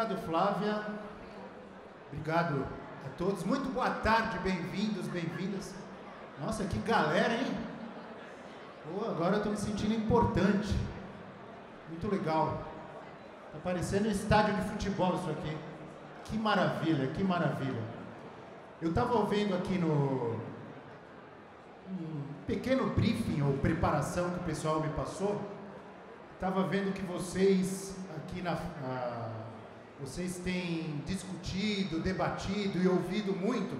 Obrigado, Flávia. Obrigado a todos. Muito boa tarde, bem-vindos, bem-vindas. Nossa, que galera, hein? Pô, agora eu tô me sentindo importante. Muito legal. Tá parecendo um estádio de futebol isso aqui. Que maravilha, que maravilha. Eu tava ouvindo aqui no... um pequeno briefing ou preparação que o pessoal me passou. Tava vendo que vocês aqui vocês têm discutido, debatido e ouvido muito.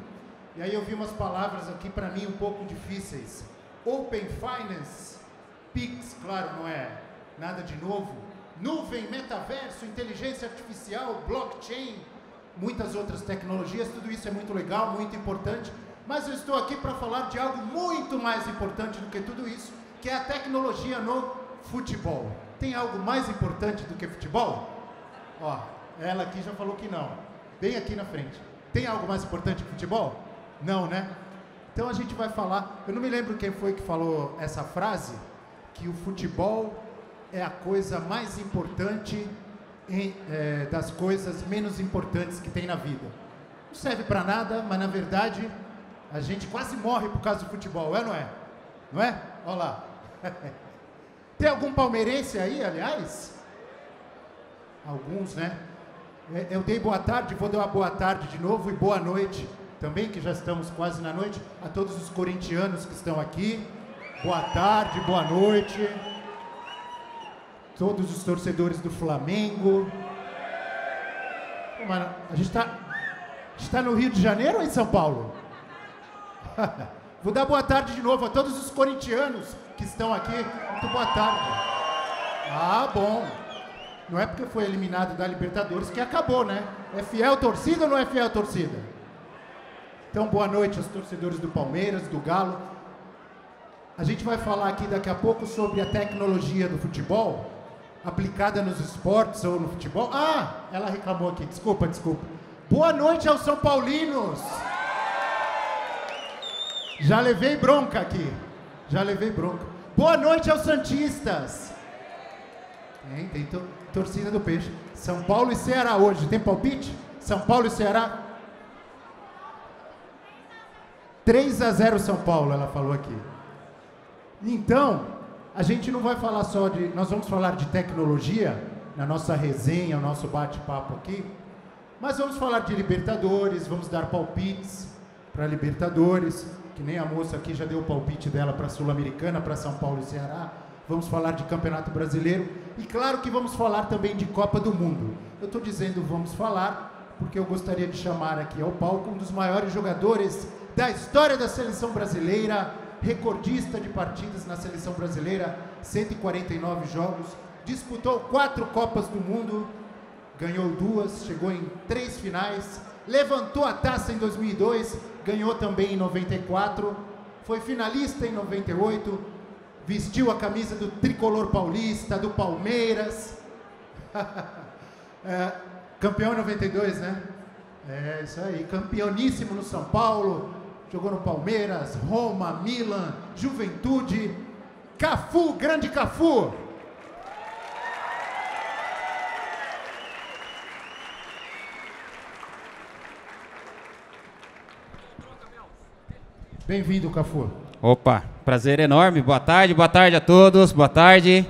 E aí eu vi umas palavras aqui para mim um pouco difíceis. Open Finance, PIX, claro, não é nada de novo. Nuvem, metaverso, inteligência artificial, blockchain, muitas outras tecnologias. Tudo isso é muito legal, muito importante. Mas eu estou aqui para falar de algo muito mais importante do que tudo isso, que é a tecnologia no futebol. Tem algo mais importante do que futebol? Ó, ela aqui já falou que não. Bem aqui na frente. Tem algo mais importante que futebol? Não, né? Então a gente vai falar... Eu não me lembro quem foi que falou essa frase, que o futebol é a coisa mais importante das coisas menos importantes que tem na vida. Não serve para nada, mas na verdade a gente quase morre por causa do futebol, é ou não é? Não é? Olha lá. Tem algum palmeirense aí, aliás? Alguns, né? Eu dei boa tarde, vou dar uma boa tarde de novo e boa noite também, que já estamos quase na noite, a todos os corintianos que estão aqui. Boa tarde, boa noite. Todos os torcedores do Flamengo. Mano, a gente tá no Rio de Janeiro ou em São Paulo? Vou dar boa tarde de novo a todos os corintianos que estão aqui. Muito boa tarde. Ah, bom. Não é porque foi eliminado da Libertadores que acabou, né? É fiel torcida ou não é fiel torcida? Então, boa noite aos torcedores do Palmeiras, do Galo. A gente vai falar aqui daqui a pouco sobre a tecnologia do futebol, aplicada nos esportes ou no futebol. Ah, ela reclamou aqui. Desculpa. Boa noite aos São Paulinos. Já levei bronca aqui. Boa noite aos santistas. Tem torcida do peixe. São Paulo e Ceará hoje. Tem palpite? São Paulo e Ceará? 3-0 São Paulo, ela falou aqui. Então, a gente não vai falar só de... Nós vamos falar de tecnologia na nossa resenha, o nosso bate-papo aqui. Mas vamos falar de Libertadores, vamos dar palpites para Libertadores, que nem a moça aqui já deu o palpite dela para a Sul-Americana, para São Paulo e Ceará. Vamos falar de Campeonato Brasileiro e claro que vamos falar também de Copa do Mundo. Eu estou dizendo vamos falar porque eu gostaria de chamar aqui ao palco um dos maiores jogadores da história da seleção brasileira, recordista de partidas na seleção brasileira, 149 jogos, disputou 4 Copas do Mundo, ganhou 2, chegou em 3 finais, levantou a taça em 2002, ganhou também em 94, foi finalista em 98, vestiu a camisa do tricolor paulista, do Palmeiras, campeão em 92, né? É isso aí, campeoníssimo no São Paulo, jogou no Palmeiras, Roma, Milan, Juventude, Cafu, grande Cafu. Bem-vindo, Cafu. Opa, prazer enorme, boa tarde a todos, boa tarde.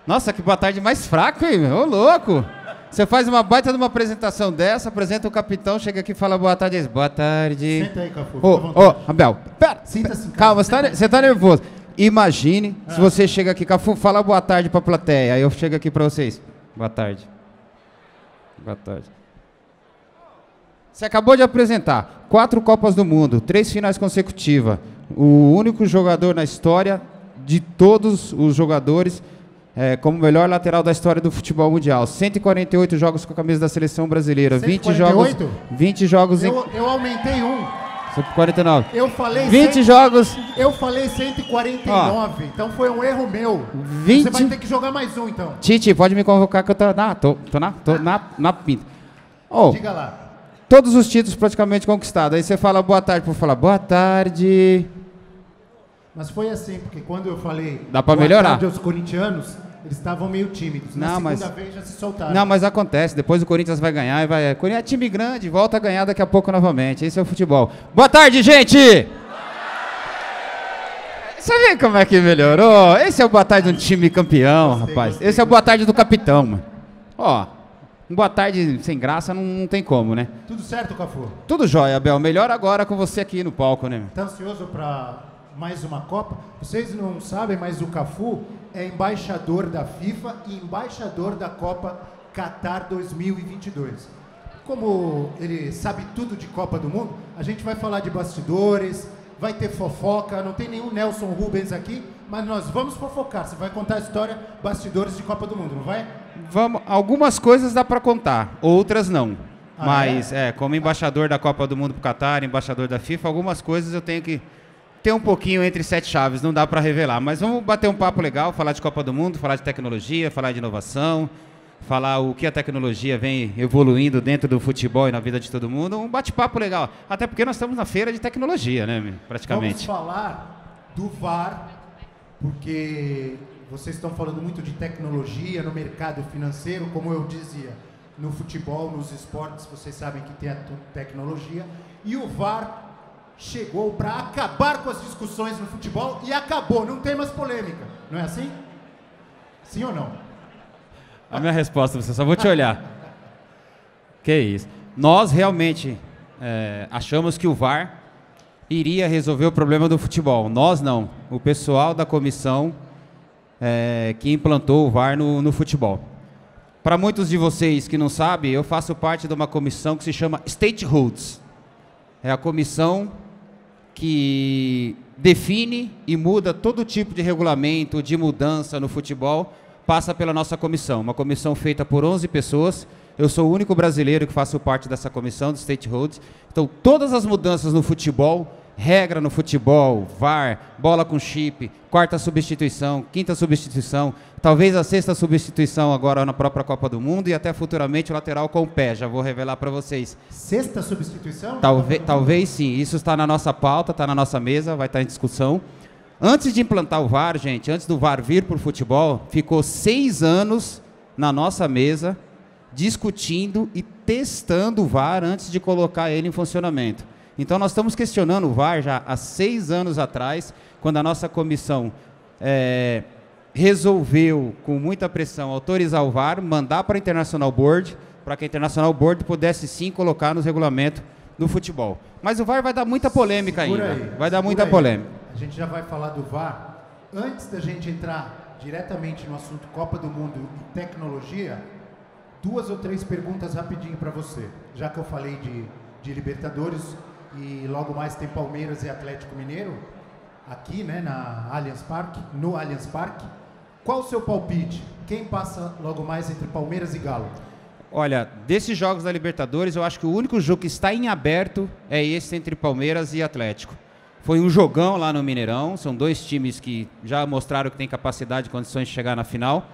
Nossa, que boa tarde mais fraco, hein? Ô, louco! Você faz uma baita de uma apresentação dessa, apresenta o capitão, chega aqui e fala boa tarde. Diz, boa tarde. Senta aí, Cafu. Ô, Abel, pera. Sinta-se em casa. Calma, você tá nervoso. Imagine se você chega aqui, Cafu, fala boa tarde pra plateia. Aí eu chego aqui pra vocês. Boa tarde. Boa tarde. Você acabou de apresentar 4 Copas do Mundo, 3 finais consecutivas. O único jogador na história de todos os jogadores como melhor lateral da história do futebol mundial. 148 jogos com a camisa da seleção brasileira. 148? 20 jogos Eu aumentei um. 149. Eu falei 20 jogos. Eu falei 149, então foi um erro meu. 20... Você vai ter que jogar mais um, então. Tite, pode me convocar que eu tô na pinta. Diga lá. Todos os títulos praticamente conquistados. Aí você fala boa tarde, por falar boa tarde. Mas foi assim, porque quando eu falei dá pra melhorar. Boa tarde aos corintianos, Eles estavam meio tímidos. Na segunda vez já se soltaram. Não, mas acontece. Depois o Corinthians vai ganhar e vai... Corinthians é time grande, volta a ganhar daqui a pouco novamente. Esse é o futebol. Boa tarde, gente! Você vê como é que melhorou? Esse é o boa tarde de um time campeão, rapaz. Esse é o boa tarde do capitão, mano. Ó, um boa tarde sem graça não tem como, né? Tudo certo, Cafu? Tudo jóia, Abel. Melhor agora com você aqui no palco, né? Tá ansioso pra mais uma Copa? Vocês não sabem, mas o Cafu é embaixador da FIFA e embaixador da Copa Qatar 2022. Como ele sabe tudo de Copa do Mundo, a gente vai falar de bastidores, vai ter fofoca, não tem nenhum Nelson Rubens aqui, mas nós vamos fofocar. Você vai contar a história, bastidores de Copa do Mundo, não vai? Vamos, algumas coisas dá para contar, outras não. Mas, como embaixador da Copa do Mundo pro Qatar, embaixador da FIFA, algumas coisas eu tenho que ter um pouquinho entre sete chaves, não dá para revelar. Mas vamos bater um papo legal, falar de Copa do Mundo, falar de tecnologia, falar de inovação, falar o que a tecnologia vem evoluindo dentro do futebol e na vida de todo mundo. Um bate-papo legal. Até porque nós estamos na feira de tecnologia, né, praticamente. Vamos falar do VAR, porque vocês estão falando muito de tecnologia no mercado financeiro, como eu dizia, no futebol, nos esportes, vocês sabem que tem a tecnologia. E o VAR chegou para acabar com as discussões no futebol e acabou, não tem mais polêmica. Não é assim? Sim ou não? A minha resposta, você só vou te olhar. Que isso. Nós realmente achamos que o VAR iria resolver o problema do futebol. Nós não. O pessoal da comissão que implantou o VAR no futebol. Para muitos de vocês que não sabem, eu faço parte de uma comissão que se chama Stakeholders. É a comissão que define e muda todo tipo de regulamento, de mudança no futebol, passa pela nossa comissão. Uma comissão feita por 11 pessoas. Eu sou o único brasileiro que faço parte dessa comissão, do Stakeholders. Então, todas as mudanças no futebol, regra no futebol, VAR, bola com chip, quarta substituição, quinta substituição, talvez a sexta substituição agora na própria Copa do Mundo e até futuramente o lateral com o pé, já vou revelar para vocês. Sexta substituição? Talvez sim, isso está na nossa pauta, está na nossa mesa, vai estar em discussão. Antes de implantar o VAR, gente, antes do VAR vir para o futebol, ficou 6 anos na nossa mesa discutindo e testando o VAR antes de colocar ele em funcionamento. Então, nós estamos questionando o VAR já há 6 anos atrás, quando a nossa comissão resolveu, com muita pressão, autorizar o VAR, mandar para a International Board, para que a International Board pudesse sim colocar nos regulamentos do futebol. Mas o VAR vai dar muita polêmica ainda. Vai dar muita polêmica. A gente já vai falar do VAR. Antes da gente entrar diretamente no assunto Copa do Mundo e tecnologia, 2 ou 3 perguntas rapidinho para você. Já que eu falei de Libertadores e logo mais tem Palmeiras e Atlético Mineiro, aqui, né, no Allianz Parque. Qual o seu palpite? Quem passa logo mais entre Palmeiras e Galo? Olha, desses jogos da Libertadores, eu acho que o único jogo que está em aberto é esse entre Palmeiras e Atlético. Foi um jogão lá no Mineirão, são 2 times que já mostraram que têm capacidade e condições de chegar na final.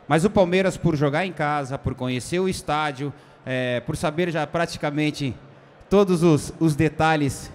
Mas o Palmeiras, por jogar em casa, por conhecer o estádio, por saber já praticamente todos os detalhes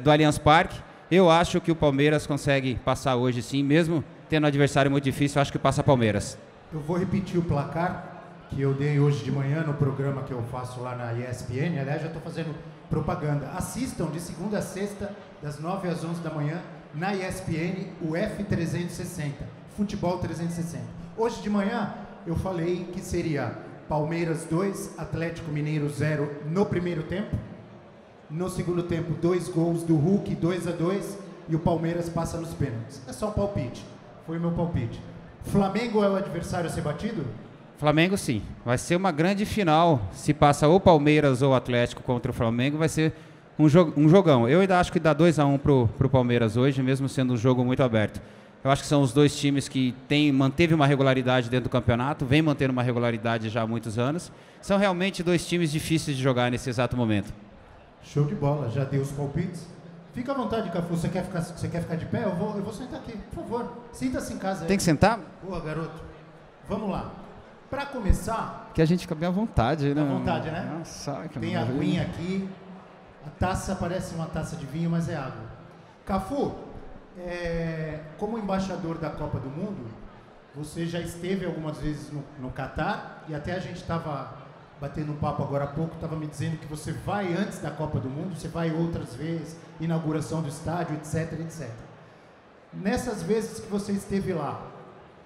do Allianz Parque, eu acho que o Palmeiras consegue passar hoje sim, mesmo tendo um adversário muito difícil, eu acho que passa Palmeiras. Eu vou repetir o placar que eu dei hoje de manhã no programa que eu faço lá na ESPN. Aliás, já estou fazendo propaganda. Assistam de segunda a sexta, das 9 às 11 da manhã, na ESPN, o F360, Futebol 360. Hoje de manhã eu falei que seria Palmeiras 2, Atlético Mineiro 0 no primeiro tempo. No segundo tempo, 2 gols do Hulk, 2-2, e o Palmeiras passa nos pênaltis. É só um palpite. Foi o meu palpite. Flamengo é o adversário a ser batido? Flamengo sim. Vai ser uma grande final. Se passa ou Palmeiras ou Atlético contra o Flamengo, vai ser um jogão. Eu ainda acho que dá 2-1 pro Palmeiras hoje, mesmo sendo um jogo muito aberto. Eu acho que são os 2 times que manteve uma regularidade dentro do campeonato, vem mantendo uma regularidade já há muitos anos. São realmente 2 times difíceis de jogar nesse exato momento. Show de bola, já dei os palpites. Fica à vontade, Cafu. Você quer ficar de pé? Eu vou sentar aqui, por favor. Sinta-se em casa aí. Tem que sentar? Boa, garoto. Vamos lá. Para começar... Que a gente fica bem à vontade, né? À vontade, né? Nossa, que tem aguinha aqui. A taça parece uma taça de vinho, mas é água. Cafu, como embaixador da Copa do Mundo, você já esteve algumas vezes no Catar e até a gente estava batendo um papo agora há pouco, estava me dizendo que você vai antes da Copa do Mundo, você vai outras vezes, inauguração do estádio, etc, etc. Nessas vezes que você esteve lá,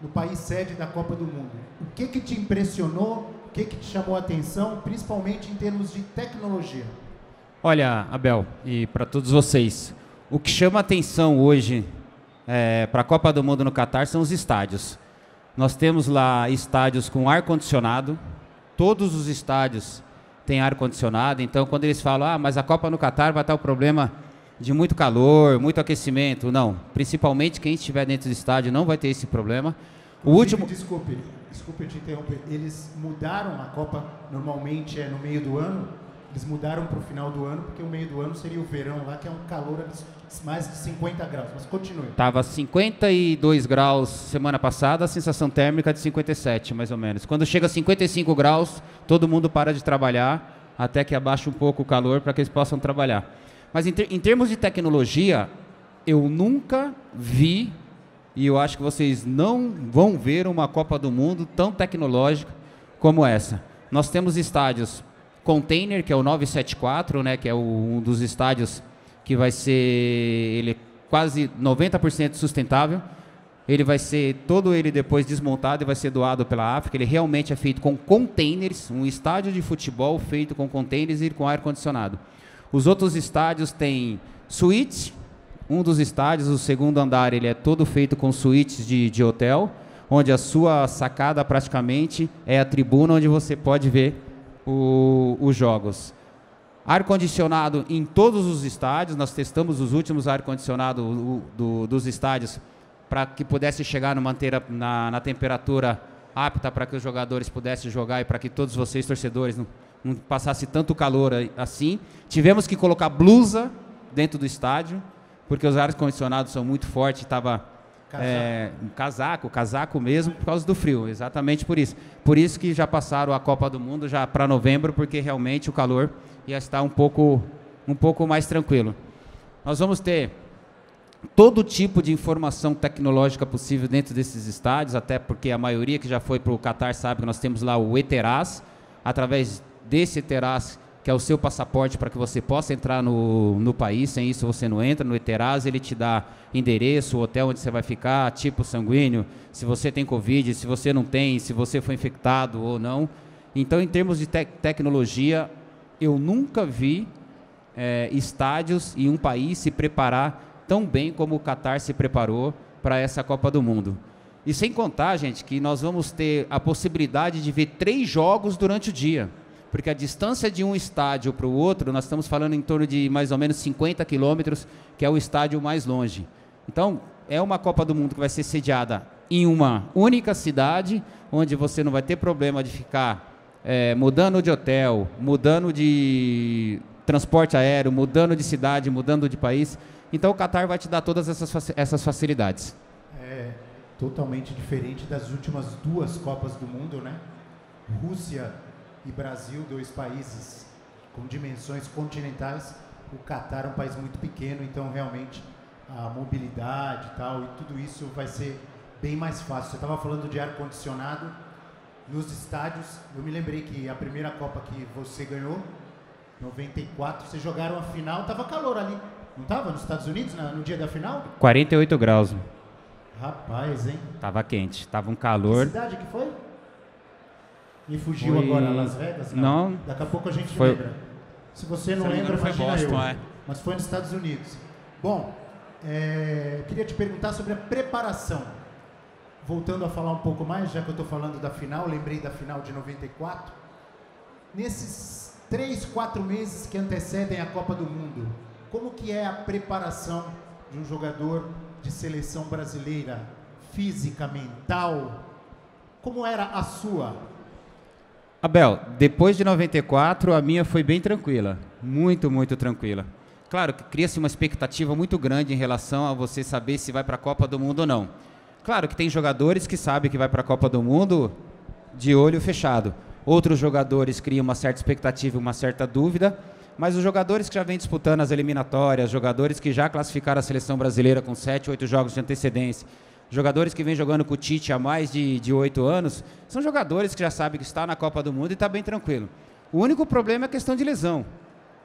no país sede da Copa do Mundo, o que te impressionou, o que te chamou a atenção, principalmente em termos de tecnologia? Olha, Abel, e para todos vocês, o que chama a atenção hoje para a Copa do Mundo no Catar são os estádios. Nós temos lá estádios com ar-condicionado, todos os estádios têm ar-condicionado, então quando eles falam, mas a Copa no Catar vai estar o problema de muito calor, muito aquecimento, não. Principalmente quem estiver dentro do estádio não vai ter esse problema. O último... Desculpe te interromper, eles mudaram a Copa, normalmente é no meio do ano, eles mudaram para o final do ano, porque o meio do ano seria o verão lá, que é um calor mais de 50 graus, mas continue. Tava 52 graus semana passada, a sensação térmica de 57, mais ou menos. Quando chega a 55 graus, todo mundo para de trabalhar, até que abaixe um pouco o calor para que eles possam trabalhar. Mas em termos de tecnologia, eu nunca vi, e eu acho que vocês não vão ver uma Copa do Mundo tão tecnológica como essa. Nós temos estádios container, que é o 974, né, que é um dos estádios que vai ser ele é quase 90% sustentável. Ele vai ser todo ele depois desmontado e vai ser doado pela África. Ele realmente é feito com containers, um estádio de futebol feito com containers e com ar-condicionado. Os outros estádios têm suítes. Um dos estádios, o segundo andar, ele é todo feito com suítes de hotel, onde a sua sacada praticamente é a tribuna onde você pode ver os jogos. Ar-condicionado em todos os estádios, nós testamos os últimos ar-condicionados dos estádios para que pudesse chegar na temperatura apta para que os jogadores pudessem jogar e para que todos vocês, torcedores, não passasse tanto calor assim. Tivemos que colocar blusa dentro do estádio, porque os ar-condicionados são muito fortes, estava casaco mesmo, por causa do frio, exatamente por isso. Por isso que já passaram a Copa do Mundo já para novembro, porque realmente o calor ia estar um pouco mais tranquilo. Nós vamos ter todo tipo de informação tecnológica possível dentro desses estádios, até porque a maioria que já foi para o Catar sabe que nós temos lá o ETERAS. Através desse ETERAS, que é o seu passaporte para que você possa entrar no país, sem isso você não entra. No ETERAS ele te dá endereço, o hotel onde você vai ficar, tipo sanguíneo, se você tem Covid, se você não tem, se você foi infectado ou não. Então, em termos de tecnologia, eu nunca vi estádios e um país se preparar tão bem como o Catar se preparou para essa Copa do Mundo. E sem contar, gente, que nós vamos ter a possibilidade de ver 3 jogos durante o dia. Porque a distância de um estádio para o outro, nós estamos falando em torno de mais ou menos 50 quilômetros, que é o estádio mais longe. Então, é uma Copa do Mundo que vai ser sediada em uma única cidade, onde você não vai ter problema de ficar mudando de hotel, mudando de transporte aéreo, mudando de cidade, mudando de país. Então, o Catar vai te dar todas essas facilidades. É totalmente diferente das últimas 2 Copas do Mundo, né? Rússia e Brasil, 2 países com dimensões continentais. O Catar é um país muito pequeno, então realmente a mobilidade e tal, e tudo isso vai ser bem mais fácil. Você estava falando de ar-condicionado nos estádios. Eu me lembrei que a primeira Copa que você ganhou, 94, vocês jogaram a final, estava calor ali, não estava? Nos Estados Unidos, no dia da final? 48 graus. Rapaz, hein? Tava quente, tava um calor. Que cidade que foi? Me fugiu agora, Las Vegas? Não. Daqui a pouco a gente lembra. Se você não lembra, imagina Boston, eu. Mas foi nos Estados Unidos. Bom, queria te perguntar sobre a preparação. Voltando a falar um pouco mais, já que eu estou falando da final, lembrei da final de 94. Nesses 3, 4 meses que antecedem a Copa do Mundo, como que é a preparação de um jogador de seleção brasileira? Física, mental? Como era a sua? Abel, depois de 94, a minha foi bem tranquila. Muito, muito tranquila. Claro que cria-se uma expectativa muito grande em relação a você saber se vai para a Copa do Mundo ou não. Claro que tem jogadores que sabem que vai para a Copa do Mundo de olho fechado. Outros jogadores criam uma certa expectativa, uma certa dúvida, mas os jogadores que já vêm disputando as eliminatórias, jogadores que já classificaram a seleção brasileira com 7, 8 jogos de antecedência, Jogadores que vêm jogando com o Tite há mais de 8 anos, são jogadores que já sabem que está na Copa do Mundo e está bem tranquilo. O único problema é a questão de lesão.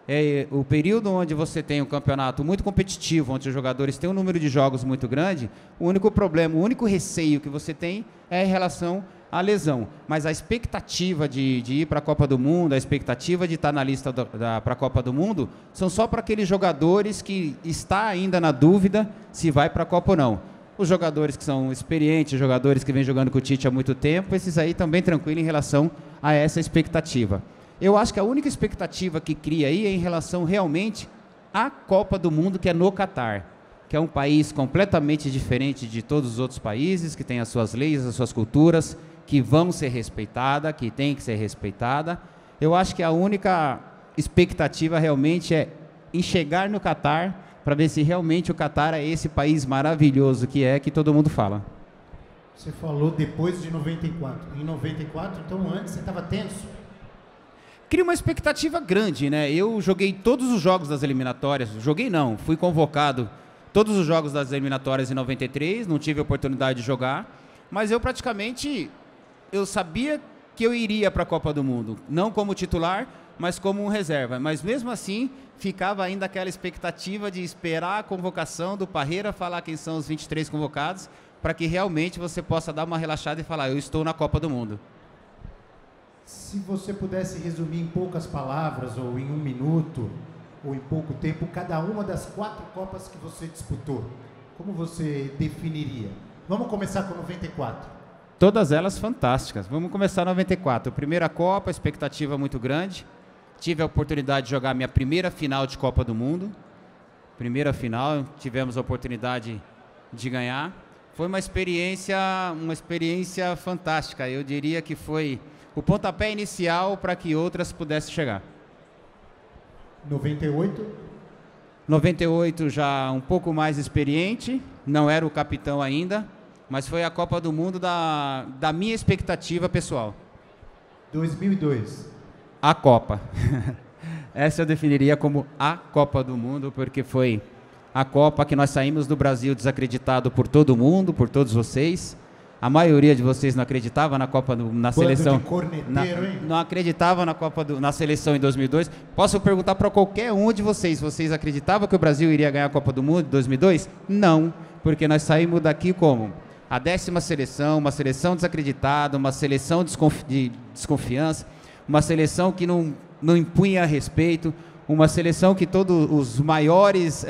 É o período onde você tem um campeonato muito competitivo, onde os jogadores têm um número de jogos muito grande, o único problema, o único receio que você tem é em relação à lesão. Mas a expectativa de ir para a Copa do Mundo, a expectativa de estar na lista para a Copa do Mundo, são só para aqueles jogadores que está ainda na dúvida se vai para a Copa ou não. Os jogadores que são experientes, jogadores que vêm jogando com o Tite há muito tempo, esses aí estão bem tranquilos em relação a essa expectativa. Eu acho que a única expectativa que cria aí é em relação realmente à Copa do Mundo, que é no Catar, que é um país completamente diferente de todos os outros países, que tem as suas leis, as suas culturas, que vão ser respeitadas, que tem que ser respeitada. Eu acho que a única expectativa realmente é em chegar no Catar, para ver se realmente o Catar é esse país maravilhoso que todo mundo fala. Você falou depois de 94. Em 94, então antes você estava tenso? Cria uma expectativa grande, né? Eu joguei todos os jogos das eliminatórias, fui convocado todos os jogos das eliminatórias em 93, não tive a oportunidade de jogar, mas eu sabia que eu iria para a Copa do Mundo, não como titular, mas como um reserva, mas mesmo assim ficava ainda aquela expectativa de esperar a convocação do Parreira falar quem são os 23 convocados, para que realmente você possa dar uma relaxada e falar, eu estou na Copa do Mundo. Se você pudesse resumir em poucas palavras, ou em 1 minuto, ou em pouco tempo, cada uma das 4 Copas que você disputou, como você definiria? Vamos começar com 94. Todas elas fantásticas. Vamos começar 94. Primeira Copa, expectativa muito grande. Tive a oportunidade de jogar minha primeira final de Copa do Mundo. Primeira final, tivemos a oportunidade de ganhar. Foi uma experiência fantástica. Eu diria que foi o pontapé inicial para que outras pudessem chegar. 98? 98 já um pouco mais experiente, não era o capitão ainda, mas foi a Copa do Mundo da minha expectativa pessoal. 2002? A Copa. Essa eu definiria como a Copa do Mundo, porque foi a Copa que nós saímos do Brasil desacreditado por todo mundo, por todos vocês. A maioria de vocês não acreditava na Copa na seleção. De corneteiro, hein? Não acreditava na seleção em 2002. Posso perguntar para qualquer um de vocês acreditavam que o Brasil iria ganhar a Copa do Mundo em 2002? Não, porque nós saímos daqui como a 10ª seleção, uma seleção desacreditada, uma seleção de desconfiança, uma seleção que não impunha respeito, uma seleção que todos os maiores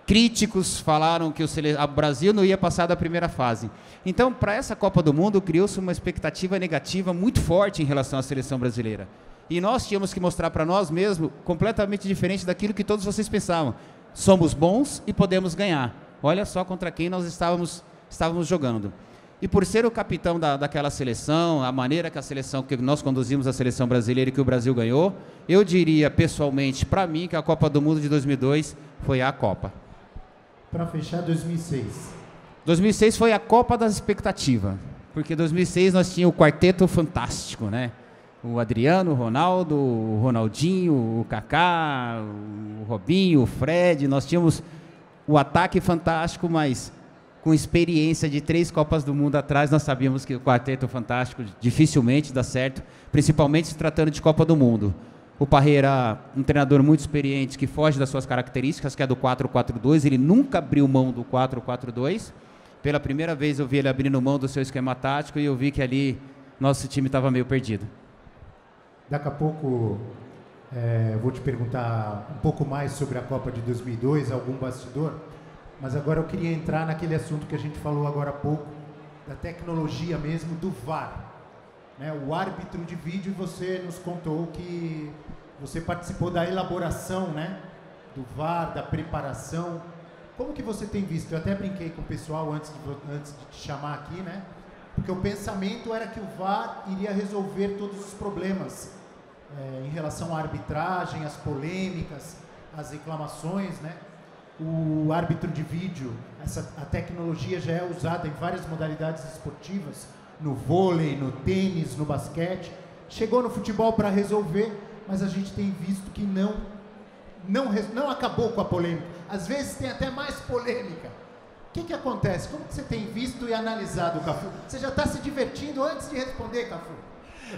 críticos falaram que o Brasil não ia passar da primeira fase. Então, para essa Copa do Mundo, criou-se uma expectativa negativa muito forte em relação à seleção brasileira. E nós tínhamos que mostrar para nós mesmos completamente diferente daquilo que todos vocês pensavam. Somos bons e podemos ganhar. Olha só contra quem nós estávamos jogando. E por ser o capitão daquela seleção, a maneira que nós conduzimos a seleção brasileira e que o Brasil ganhou, eu diria pessoalmente, para mim, que a Copa do Mundo de 2002 foi a Copa. Para fechar, 2006. 2006 foi a Copa das expectativas, porque em 2006 nós tínhamos o quarteto fantástico, né? O Adriano, o Ronaldo, o Ronaldinho, o Kaká, o Robinho, o Fred, nós tínhamos o ataque fantástico, mas com experiência de 3 Copas do Mundo atrás, nós sabíamos que o quarteto fantástico dificilmente dá certo, principalmente se tratando de Copa do Mundo. O Parreira, um treinador muito experiente, que foge das suas características, que é do 4-4-2, ele nunca abriu mão do 4-4-2. Pela primeira vez eu vi ele abrindo mão do seu esquema tático e eu vi que ali nosso time estava meio perdido. Daqui a pouco vou te perguntar um pouco mais sobre a Copa de 2002, algum bastidor, mas agora eu queria entrar naquele assunto que a gente falou agora há pouco, da tecnologia mesmo, do VAR. Né, o árbitro de vídeo, você nos contou que você participou da elaboração, né, do VAR, da preparação. Como que você tem visto? Eu até brinquei com o pessoal antes de te chamar aqui, né? Porque o pensamento era que o VAR iria resolver todos os problemas em relação à arbitragem, às polêmicas, às reclamações, né? O árbitro de vídeo, a tecnologia já é usada em várias modalidades esportivas, no vôlei, no tênis, no basquete. Chegou no futebol para resolver, mas a gente tem visto que não acabou com a polêmica. Às vezes tem até mais polêmica. O que acontece? Como que você tem visto e analisado o Cafu? Você já está se divertindo antes de responder, Cafu?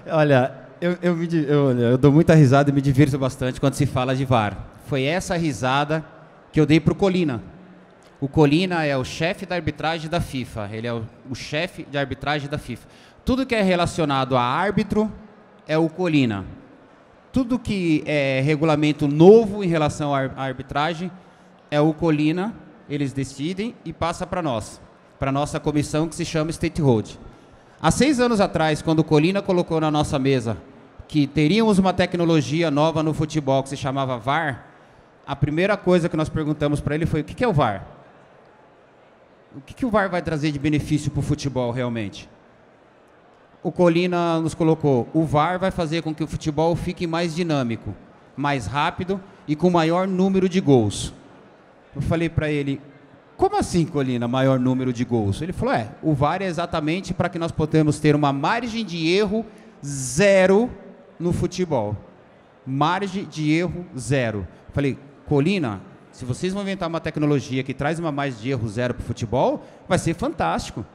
Olha, eu dou muita risada e me divirto bastante quando se fala de VAR. Foi essa risada que eu dei para o Colina. O Colina é o chefe da arbitragem da FIFA. Ele é o chefe de arbitragem da FIFA. Tudo que é relacionado a árbitro é o Colina. Tudo que é regulamento novo em relação à arbitragem é o Colina. Eles decidem e passa para nós, para a nossa comissão que se chama Stakeholder. Há 6 anos atrás, quando o Colina colocou na nossa mesa que teríamos uma tecnologia nova no futebol que se chamava VAR, a primeira coisa que nós perguntamos para ele foi: o que é o VAR? O que o VAR vai trazer de benefício para o futebol realmente? O Colina nos colocou: o VAR vai fazer com que o futebol fique mais dinâmico, mais rápido e com maior número de gols. Eu falei para ele: como assim, Colina, maior número de gols? Ele falou: o VAR é exatamente para que nós possamos ter uma margem de erro zero no futebol. Margem de erro zero. Eu falei: Colina, se vocês vão inventar uma tecnologia que traz uma margem de erro zero para o futebol, vai ser fantástico.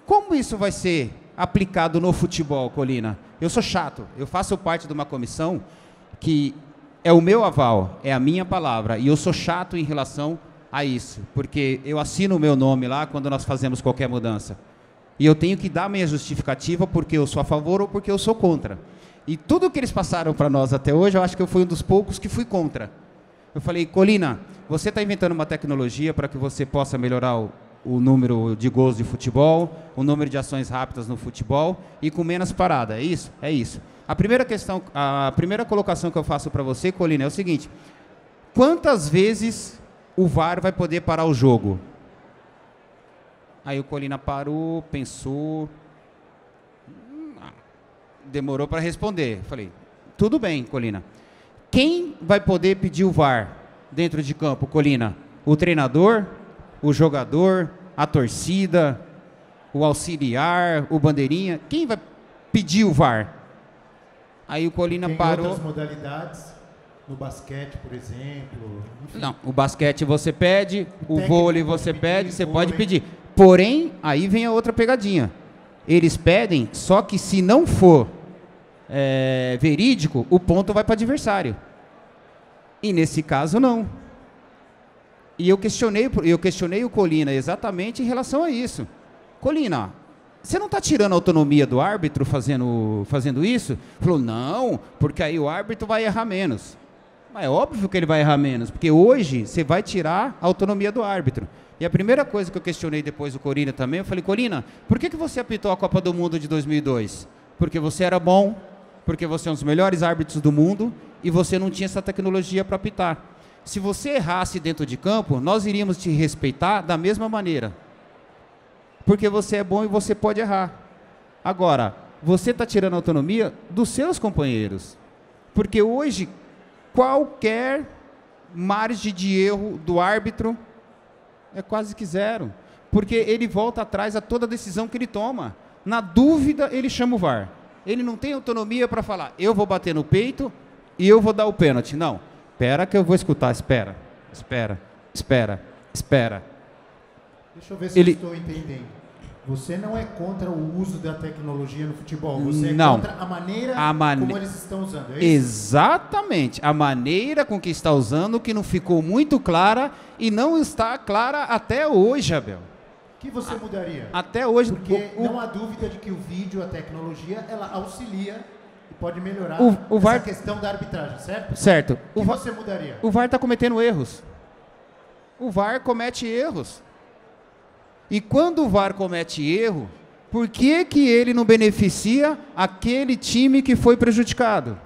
Como isso vai ser aplicado no futebol, Colina? Eu sou chato, eu faço parte de uma comissão que é o meu aval, é a minha palavra, e eu sou chato em relação a isso, porque eu assino o meu nome lá quando nós fazemos qualquer mudança. E eu tenho que dar minha justificativa porque eu sou a favor ou porque eu sou contra. E tudo que eles passaram para nós até hoje, eu acho que eu fui um dos poucos que fui contra. Eu falei: Colina, você está inventando uma tecnologia para que você possa melhorar o número de gols de futebol, o número de ações rápidas no futebol e com menos parada, é isso? É isso. A primeira colocação que eu faço para você, Colina, é o seguinte: quantas vezes o VAR vai poder parar o jogo? Aí o Colina parou, pensou, demorou para responder. Eu falei: tudo bem, Colina. Quem vai poder pedir o VAR dentro de campo, Colina? O treinador, o jogador, a torcida, o auxiliar, o bandeirinha? Quem vai pedir o VAR? Aí o Colina parou. Tem outras modalidades, no basquete, por exemplo. Enfim. Não, o basquete você pede, o vôlei você pede, você pode pedir. Porém, aí vem a outra pegadinha. Eles pedem, só que se não for verídico, o ponto vai para o adversário. E nesse caso, não. E eu questionei o Colina exatamente em relação a isso. Colina, você não está tirando a autonomia do árbitro fazendo isso? Falou: não, porque aí o árbitro vai errar menos. Mas é óbvio que ele vai errar menos, porque hoje você vai tirar a autonomia do árbitro. E a primeira coisa que eu questionei depois do Colina também, eu falei: Colina, por que você apitou a Copa do Mundo de 2002? Porque você era bom, porque você é um dos melhores árbitros do mundo e você não tinha essa tecnologia para apitar. Se você errasse dentro de campo, nós iríamos te respeitar da mesma maneira. Porque você é bom e você pode errar. Agora, você está tirando a autonomia dos seus companheiros. Porque hoje, qualquer margem de erro do árbitro é quase que zero. Porque ele volta atrás a toda decisão que ele toma. Na dúvida, ele chama o VAR. Ele não tem autonomia para falar: eu vou bater no peito e eu vou dar o pênalti. Não. Espera que eu vou escutar. Espera. Deixa eu ver se eu estou entendendo. Você não é contra o uso da tecnologia no futebol. Você é contra a maneira como eles estão usando. É isso? Exatamente. A maneira com que está usando, que não ficou muito clara e não está clara até hoje, Abel. O que você mudaria? Até hoje. Porque não há dúvida de que o vídeo, a tecnologia, ela auxilia e pode melhorar essa questão da arbitragem, certo? Certo. O que você mudaria? O VAR está cometendo erros. O VAR comete erros. E quando o VAR comete erro, por que ele não beneficia aquele time que foi prejudicado?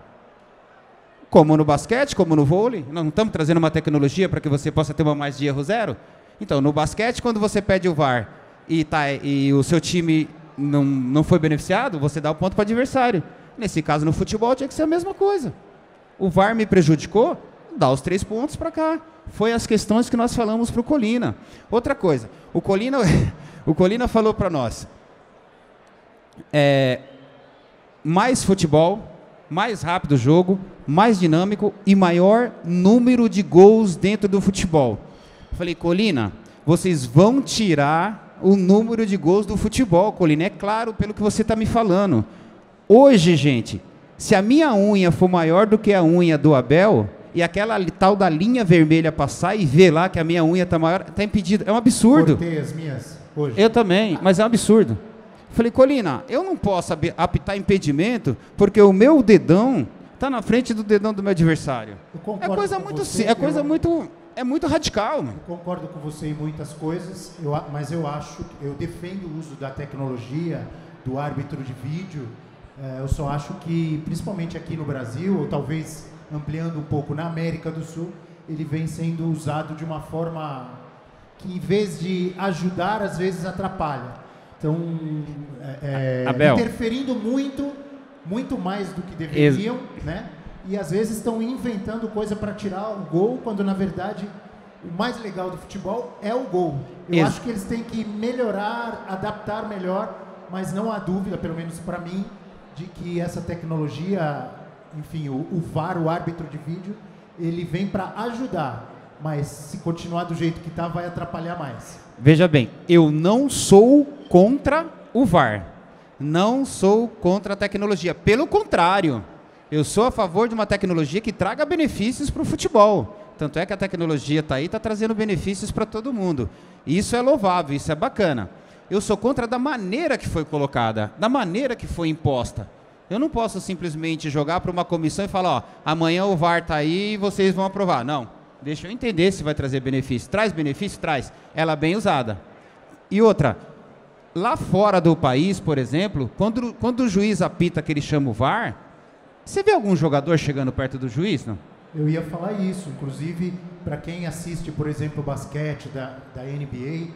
Como no basquete, como no vôlei, nós não estamos trazendo uma tecnologia para que você possa ter uma margem de erro zero? Então, no basquete, quando você pede o VAR e o seu time não foi beneficiado, você dá o ponto para o adversário. Nesse caso, no futebol, tinha que ser a mesma coisa. O VAR me prejudicou? Dá os 3 pontos para cá. Foi as questões que nós falamos para o Colina. Outra coisa, o Colina falou para nós: mais futebol, mais rápido o jogo, mais dinâmico e maior número de gols dentro do futebol. Eu falei: Colina, vocês vão tirar o número de gols do futebol, Colina. É claro, pelo que você está me falando. Hoje, gente, se a minha unha for maior do que a unha do Abel, e aquela tal da linha vermelha passar e ver lá que a minha unha está maior, está impedido. É um absurdo. Cortei as minhas hoje. Eu também, mas é um absurdo. Falei, Colina, eu não posso apitar impedimento porque o meu dedão está na frente do dedão do meu adversário. É coisa muito simples, é muito radical. Eu concordo com você em muitas coisas, mas eu defendo o uso da tecnologia, do árbitro de vídeo. Eu só acho que, principalmente aqui no Brasil, ou talvez ampliando um pouco na América do Sul, ele vem sendo usado de uma forma que, em vez de ajudar, às vezes atrapalha. Então, interferindo muito mais do que deveriam, né? E às vezes estão inventando coisa para tirar o gol, quando na verdade o mais legal do futebol é o gol. Eu acho que eles têm que melhorar, adaptar melhor, mas não há dúvida, pelo menos para mim, de que essa tecnologia, enfim, o VAR, o árbitro de vídeo, ele vem para ajudar, mas se continuar do jeito que está, vai atrapalhar mais. Veja bem, eu não sou contra o VAR, não sou contra a tecnologia, pelo contrário, eu sou a favor de uma tecnologia que traga benefícios para o futebol. Tanto é que a tecnologia está aí, está trazendo benefícios para todo mundo. Isso é louvável, isso é bacana. Eu sou contra da maneira que foi colocada, da maneira que foi imposta. Eu não posso simplesmente jogar para uma comissão e falar, ó, amanhã o VAR está aí e vocês vão aprovar. Não, deixa eu entender se vai trazer benefício. Traz benefício? Traz. Ela bem usada. E outra, lá fora do país, por exemplo, quando o juiz apita que ele chama o VAR, você vê algum jogador chegando perto do juiz, não? Eu ia falar isso, inclusive, para quem assiste, por exemplo, o basquete da NBA,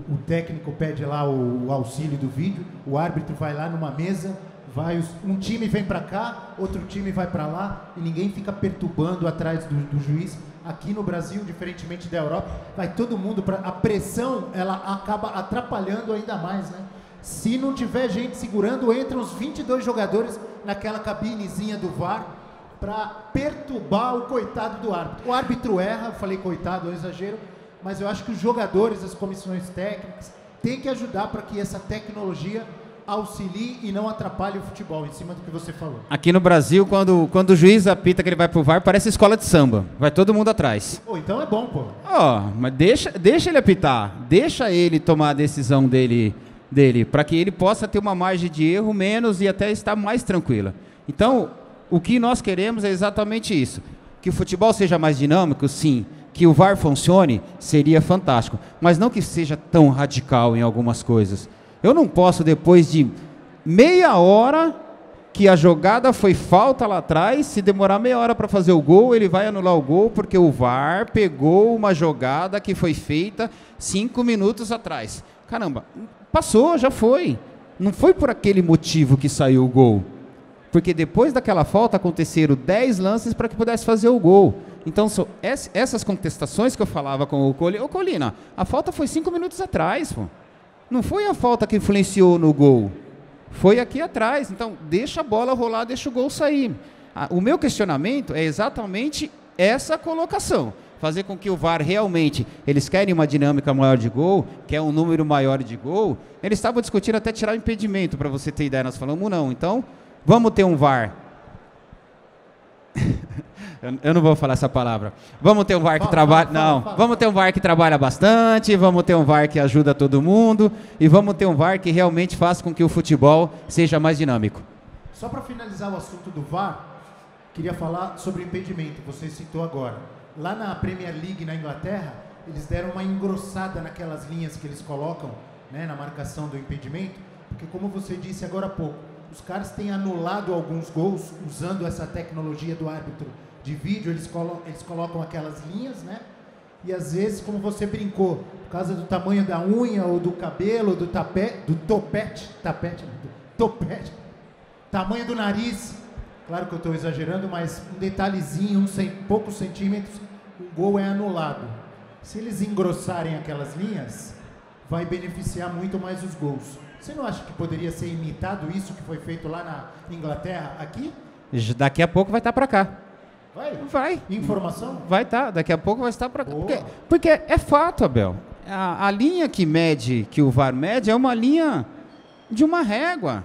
o técnico pede lá o auxílio do vídeo, o árbitro vai lá numa mesa, um time vem para cá, outro time vai para lá, e ninguém fica perturbando atrás do juiz. Aqui no Brasil, diferentemente da Europa, vai todo mundo para... A pressão, ela acaba atrapalhando ainda mais, né? Se não tiver gente segurando, entram os 22 jogadores naquela cabinezinha do VAR para perturbar o coitado do árbitro. O árbitro erra, eu falei coitado, é um exagero, mas eu acho que os jogadores, as comissões técnicas, têm que ajudar para que essa tecnologia auxilie e não atrapalhe o futebol, em cima do que você falou. Aqui no Brasil, quando o juiz apita que ele vai pro VAR, parece escola de samba. Vai todo mundo atrás. Pô, então é bom, pô. Mas deixa ele apitar. Deixa ele tomar a decisão dele para que ele possa ter uma margem de erro menos e até estar mais tranquila. Então, o que nós queremos é exatamente isso. Que o futebol seja mais dinâmico, sim. Que o VAR funcione, seria fantástico. Mas não que seja tão radical em algumas coisas. Eu não posso, depois de meia hora que a jogada foi falta lá atrás, se demorar meia hora para fazer o gol, ele vai anular o gol porque o VAR pegou uma jogada que foi feita 5 minutos atrás. Caramba, passou, já foi. Não foi por aquele motivo que saiu o gol. Porque depois daquela falta aconteceram 10 lances para que pudesse fazer o gol. Então, essas contestações que eu falava com o Colina. Ô Colina, a falta foi 5 minutos atrás, pô. Não foi a falta que influenciou no gol. Foi aqui atrás. Então, deixa a bola rolar, deixa o gol sair. O meu questionamento é exatamente essa colocação. Fazer com que o VAR realmente, eles querem uma dinâmica maior de gol, quer um número maior de gol. Eles estavam discutindo até tirar o impedimento, para você ter ideia. Nós falamos não. Então, vamos ter um VAR. Eu não vou falar essa palavra. Vamos ter um VAR que trabalha... Não, vamos ter um VAR que trabalha bastante, vamos ter um VAR que ajuda todo mundo e vamos ter um VAR que realmente faça com que o futebol seja mais dinâmico. Só para finalizar o assunto do VAR, queria falar sobre o impedimento, você citou agora. Lá na Premier League, na Inglaterra, eles deram uma engrossada naquelas linhas que eles colocam, né, na marcação do impedimento, porque como você disse agora há pouco, os caras têm anulado alguns gols usando essa tecnologia do árbitro de vídeo, eles colocam aquelas linhas, né? E às vezes, como você brincou, por causa do tamanho da unha, ou do cabelo, do topete, tamanho do nariz, claro que eu estou exagerando, mas um detalhezinho, poucos centímetros, o gol é anulado. Se eles engrossarem aquelas linhas, vai beneficiar muito mais os gols. Você não acha que poderia ser imitado isso que foi feito lá na Inglaterra, aqui? Daqui a pouco vai estar para cá. Vai? Vai. Informação? Vai estar, daqui a pouco vai estar para cá. Porque é fato, Abel. A linha que mede, que o VAR mede, é uma linha de uma régua.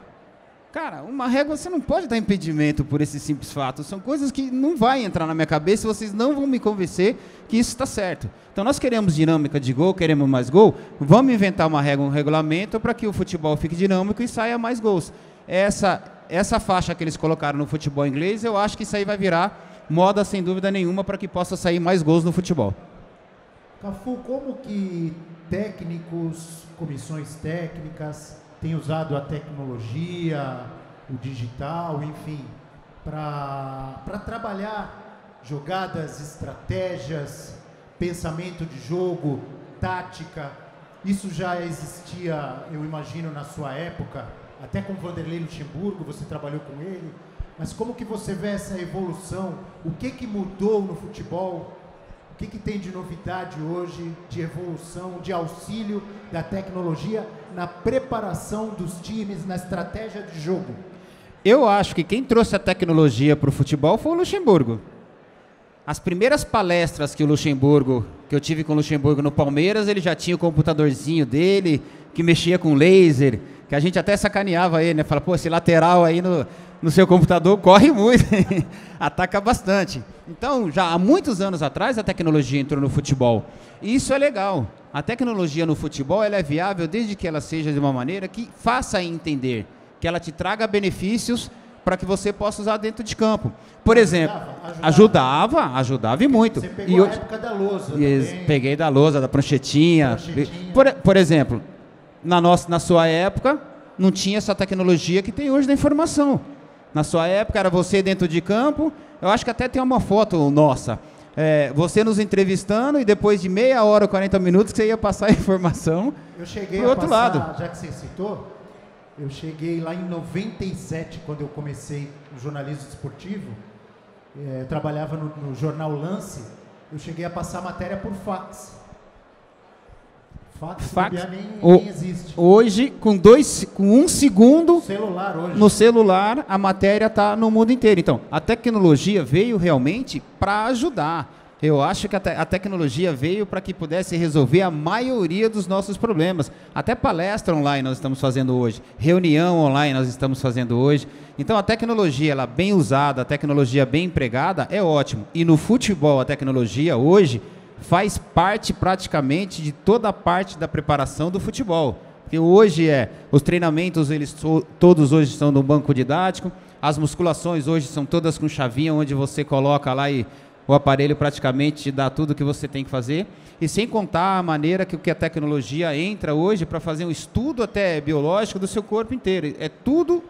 Cara, uma régua você não pode dar impedimento por esse simples fato. São coisas que não vai entrar na minha cabeça e vocês não vão me convencer que isso está certo. Então nós queremos dinâmica de gol, queremos mais gol, vamos inventar uma regra, um regulamento para que o futebol fique dinâmico e saia mais gols. Essa faixa que eles colocaram no futebol inglês, eu acho que isso aí vai virar moda sem dúvida nenhuma para que possa sair mais gols no futebol. Cafu, como que técnicos, comissões técnicas têm usado a tecnologia, o digital, enfim, para trabalhar jogadas, estratégias, pensamento de jogo, tática? Isso já existia, eu imagino, na sua época, até com o Vanderlei Luxemburgo, você trabalhou com ele, mas como que você vê essa evolução? O que mudou no futebol? O que tem de novidade hoje, de evolução, de auxílio da tecnologia na preparação dos times, na estratégia de jogo? Eu acho que quem trouxe a tecnologia para o futebol foi o Luxemburgo. As primeiras palestras que eu tive com o Luxemburgo no Palmeiras, ele já tinha o computadorzinho dele, que mexia com laser, que a gente até sacaneava ele, né? Fala, pô, esse lateral aí no seu computador corre muito, ataca bastante. Então, já há muitos anos atrás, a tecnologia entrou no futebol. E isso é legal. A tecnologia no futebol ela é viável desde que ela seja de uma maneira que faça entender, que ela te traga benefícios para que você possa usar dentro de campo. Por exemplo, ajudava e muito. Você pegou a época da lousa também. Peguei da lousa, da pranchetinha. Por exemplo, na sua época, não tinha essa tecnologia que tem hoje da informação. Na sua época, era você dentro de campo. Eu acho que até tem uma foto nossa. Você nos entrevistando e depois de meia hora, 40 minutos, que você ia passar a informação para o outro lado. Já que você citou, eu cheguei lá em 97, quando eu comecei no jornalismo esportivo. Eu trabalhava no jornal Lance. Eu cheguei a passar matéria por fax. Fax nem existe. Hoje, com 1 segundo no celular, a matéria está no mundo inteiro. Então, a tecnologia veio realmente para ajudar. Eu acho que a tecnologia veio para que pudesse resolver a maioria dos nossos problemas. Até palestra online nós estamos fazendo hoje. Reunião online nós estamos fazendo hoje. Então, a tecnologia, ela bem usada, a tecnologia bem empregada, é ótimo. E no futebol, a tecnologia hoje faz parte praticamente de toda a parte da preparação do futebol. Porque hoje os treinamentos, todos hoje são no banco didático, as musculações hoje são todas com chavinha, onde você coloca lá e o aparelho praticamente te dá tudo o que você tem que fazer. E sem contar a maneira que a tecnologia entra hoje para fazer um estudo até biológico do seu corpo inteiro. É tudo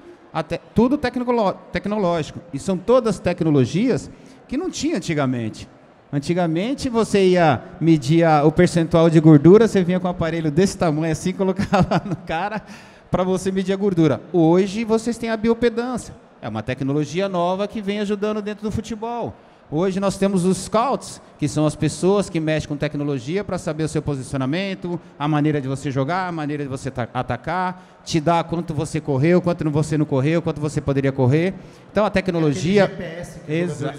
tecnológico. E são todas tecnologias que não tinha antigamente. Antigamente você ia medir o percentual de gordura, você vinha com um aparelho desse tamanho assim, colocava no cara para você medir a gordura. Hoje vocês têm a biopedância, é uma tecnologia nova que vem ajudando dentro do futebol. Hoje nós temos os scouts, que são as pessoas que mexem com tecnologia para saber o seu posicionamento, a maneira de você jogar, a maneira de você atacar, te dá quanto você correu, quanto você não correu, quanto você poderia correr. Então a tecnologia...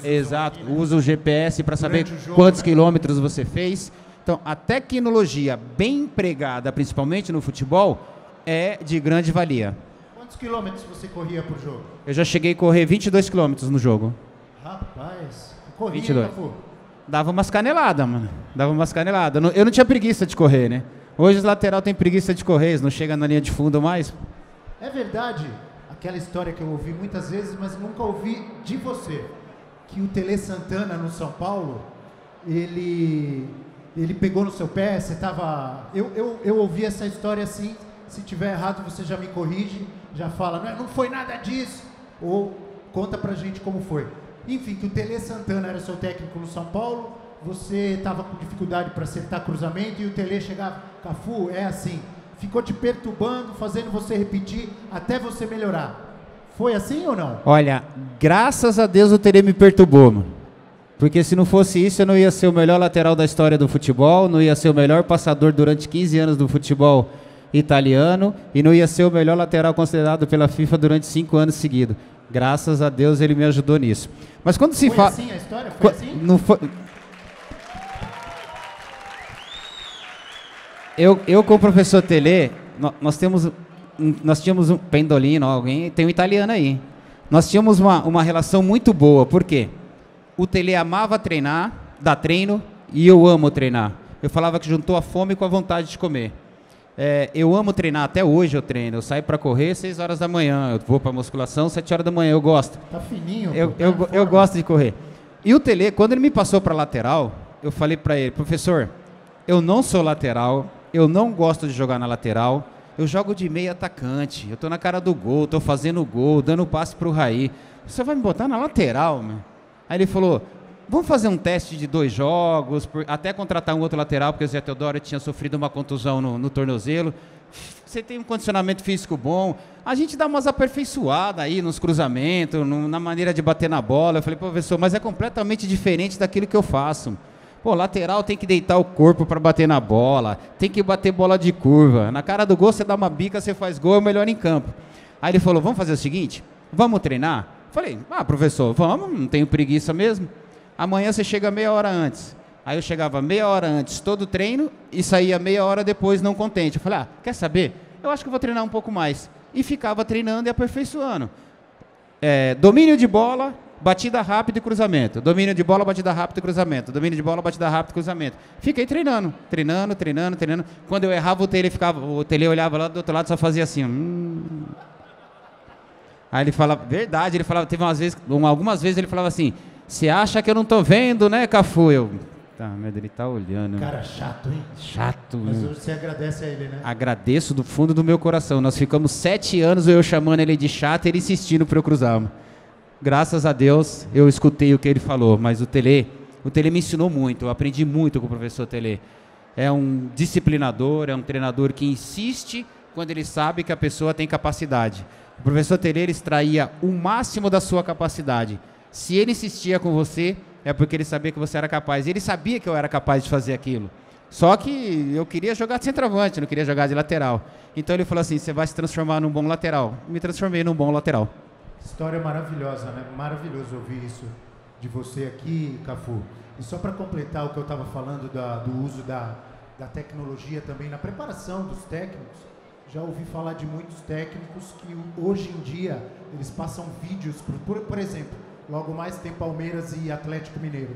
Exato, usa o GPS para saber quantos quilômetros você fez. Então a tecnologia bem empregada, principalmente no futebol, é de grande valia. Quantos quilômetros você corria por jogo? Eu já cheguei a correr 22 quilômetros no jogo. Rapaz... Corria, 22. Dava umas caneladas, mano. Eu não tinha preguiça de correr, né? Hoje os lateral tem preguiça de correr, eles não chegam na linha de fundo mais. É verdade, aquela história que eu ouvi muitas vezes, mas nunca ouvi de você, que o Tele Santana no São Paulo, ele pegou no seu pé, você tava... Eu ouvi essa história assim, se tiver errado você já me corrige, já fala, não foi nada disso, ou conta pra gente como foi. Enfim, que o Tele Santana era seu técnico no São Paulo, você estava com dificuldade para acertar cruzamento e o Tele chegava, Cafu, é assim, ficou te perturbando, fazendo você repetir até você melhorar. Foi assim ou não? Olha, graças a Deus o Tele me perturbou, mano. Porque se não fosse isso, eu não ia ser o melhor lateral da história do futebol, não ia ser o melhor passador durante 15 anos do futebol italiano e não ia ser o melhor lateral considerado pela FIFA durante 5 anos seguidos. Graças a Deus ele me ajudou nisso. Mas quando se fala... Foi assim a história? Foi assim? Não foi... Eu com o professor Telê, nós tínhamos um Pendolino, alguém tem um italiano aí. Nós tínhamos uma relação muito boa. Por quê? O Telê amava treinar, dar treino, e eu amo treinar. Eu falava que juntou a fome com a vontade de comer. Eu amo treinar, até hoje eu treino. Eu saio para correr 6 horas da manhã, eu vou para musculação 7 horas da manhã, eu gosto. Tá fininho. Eu gosto de correr. E o Telê, quando ele me passou para lateral, eu falei para ele, professor, eu não sou lateral, eu não gosto de jogar na lateral, eu jogo de meio atacante, eu tô na cara do gol, tô fazendo gol, dando passe pro Raí. Você vai me botar na lateral, meu? Aí ele falou, vamos fazer um teste de 2 jogos, até contratar um outro lateral, porque o Zé Teodoro tinha sofrido uma contusão no tornozelo. Você tem um condicionamento físico bom, a gente dá umas aperfeiçoadas aí nos cruzamentos, na maneira de bater na bola. Eu falei, professor, mas é completamente diferente daquilo que eu faço. Pô, lateral tem que deitar o corpo para bater na bola, tem que bater bola de curva. Na cara do gol você dá uma bica, você faz gol, é o melhor em campo. Aí ele falou, vamos fazer o seguinte, vamos treinar? Falei, professor, vamos, não tenho preguiça mesmo. Amanhã você chega meia hora antes. Aí eu chegava meia hora antes, todo treino, e saía meia hora depois, não contente. Eu falei, quer saber? Eu acho que eu vou treinar um pouco mais. E ficava treinando e aperfeiçoando. Domínio de bola, batida rápida e cruzamento. Domínio de bola, batida rápida e cruzamento. Domínio de bola, batida rápida e cruzamento. Fiquei treinando. Quando eu errava, o Telê olhava lá do outro lado e só fazia assim. Aí ele falava, verdade, ele falava, algumas vezes ele falava assim, você acha que eu não tô vendo, né, Cafu? Ele tá olhando. Cara chato, hein? Chato. Mas hoje você agradece a ele, né? Agradeço do fundo do meu coração. Nós ficamos 7 anos eu chamando ele de chato e ele insistindo para eu cruzar. Graças a Deus eu escutei o que ele falou, mas o Telê me ensinou muito, eu aprendi muito com o professor Telê. É um disciplinador, é um treinador que insiste quando ele sabe que a pessoa tem capacidade. O professor Telê extraía o máximo da sua capacidade. Se ele insistia com você, é porque ele sabia que você era capaz. Ele sabia que eu era capaz de fazer aquilo. Só que eu queria jogar de centroavante, não queria jogar de lateral. Então ele falou assim, você vai se transformar num bom lateral. Me transformei num bom lateral. História maravilhosa, né? Maravilhoso ouvir isso de você aqui, Cafu. E só para completar o que eu estava falando do uso da tecnologia também na preparação dos técnicos, já ouvi falar de muitos técnicos que hoje em dia eles passam vídeos, por exemplo, logo mais tem Palmeiras e Atlético Mineiro.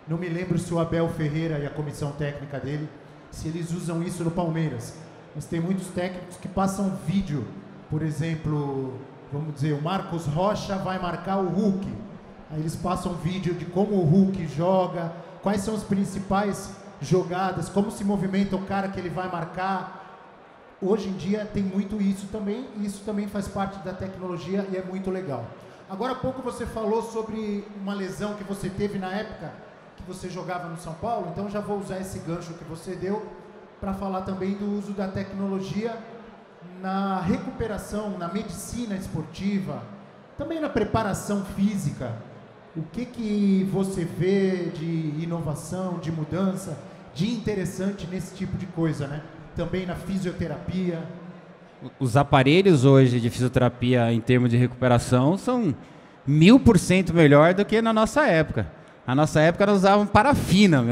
Não me lembro se o Abel Ferreira e a comissão técnica dele, se eles usam isso no Palmeiras. Mas tem muitos técnicos que passam vídeo, por exemplo, vamos dizer, o Marcos Rocha vai marcar o Hulk. Aí eles passam vídeo de como o Hulk joga, quais são as principais jogadas, como se movimenta o cara que ele vai marcar. Hoje em dia tem muito isso também, e isso também faz parte da tecnologia e é muito legal. Agora há pouco você falou sobre uma lesão que você teve na época que você jogava no São Paulo, então já vou usar esse gancho que você deu para falar também do uso da tecnologia na recuperação, na medicina esportiva, também na preparação física. O que você vê de inovação, de mudança, de interessante nesse tipo de coisa, né? Também na fisioterapia. Os aparelhos hoje de fisioterapia em termos de recuperação são 1000% melhor do que na nossa época. Na nossa época nós usávamos parafina.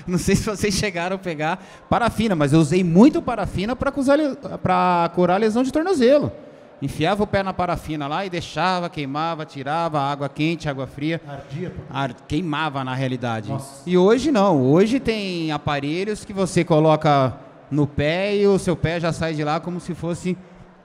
Não sei se vocês chegaram a pegar parafina, mas eu usei muito parafina para curar a lesão de tornozelo. Enfiava o pé na parafina lá e deixava, queimava, tirava, água quente, água fria. Ardia? Queimava na realidade. Nossa. E hoje não. Hoje tem aparelhos que você coloca no pé e o seu pé já sai de lá como se fosse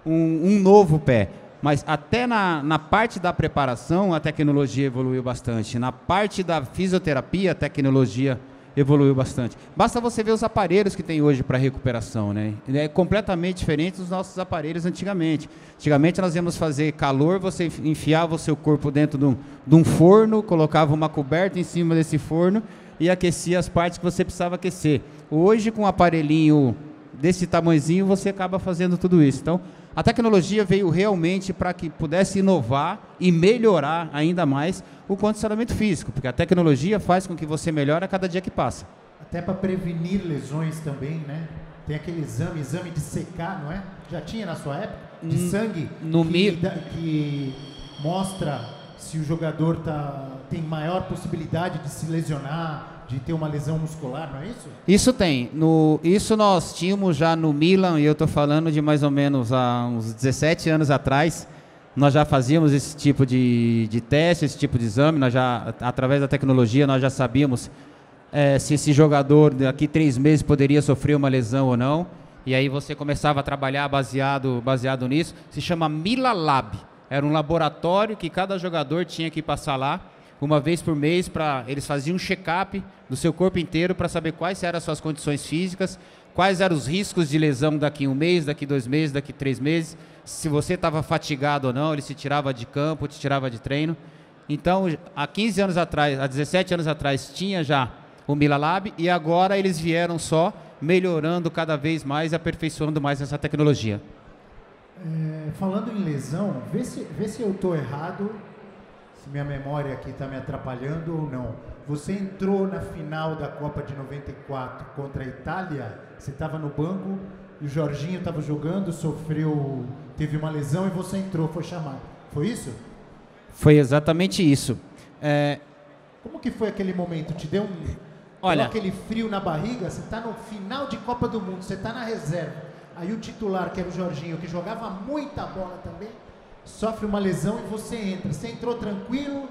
um novo pé. Mas até na parte da preparação a tecnologia evoluiu bastante. Na parte da fisioterapia a tecnologia evoluiu bastante. Basta você ver os aparelhos que tem hoje para recuperação, né? É completamente diferente dos nossos aparelhos antigamente. Antigamente nós íamos fazer calor, você enfiava o seu corpo dentro de um forno, colocava uma coberta em cima desse forno e aquecia as partes que você precisava aquecer. Hoje, com um aparelhinho desse tamanhozinho, você acaba fazendo tudo isso. Então, a tecnologia veio realmente para que pudesse inovar e melhorar ainda mais o condicionamento físico, porque a tecnologia faz com que você melhore a cada dia que passa. Até para prevenir lesões também, né? Tem aquele exame de secar, não é? Já tinha na sua época? De sangue? mostra se o jogador tem maior possibilidade de se lesionar, de ter uma lesão muscular, não é isso? Isso tem. Isso nós tínhamos já no Milan, e eu estou falando de mais ou menos há uns 17 anos atrás. Nós já fazíamos esse tipo de teste, esse tipo de exame. Nós já, através da tecnologia, nós já sabíamos se esse jogador daqui 3 meses poderia sofrer uma lesão ou não. E aí você começava a trabalhar baseado nisso. Se chama Milalab. Era um laboratório que cada jogador tinha que passar lá uma vez por mês. Eles faziam um check-up do seu corpo inteiro para saber quais eram as suas condições físicas, quais eram os riscos de lesão daqui 1 mês, daqui 2 meses, daqui 3 meses. Se você estava fatigado ou não, ele se tirava de campo, te tirava de treino. Então, há 15 anos atrás, há 17 anos atrás, tinha já o Milalab, e agora eles vieram só melhorando cada vez mais e aperfeiçoando mais essa tecnologia. Falando em lesão, vê se eu estou errado, se minha memória aqui está me atrapalhando ou não. Você entrou na final da Copa de 94 contra a Itália, você estava no banco e o Jorginho estava jogando, teve uma lesão e você entrou, foi chamado. Foi isso? Foi exatamente isso. Como que foi aquele momento? Te deu aquele frio na barriga? Você está no final de Copa do Mundo, você está na reserva. Aí o titular, que era o Jorginho, que jogava muita bola também, sofre uma lesão e você entra. Você entrou tranquilo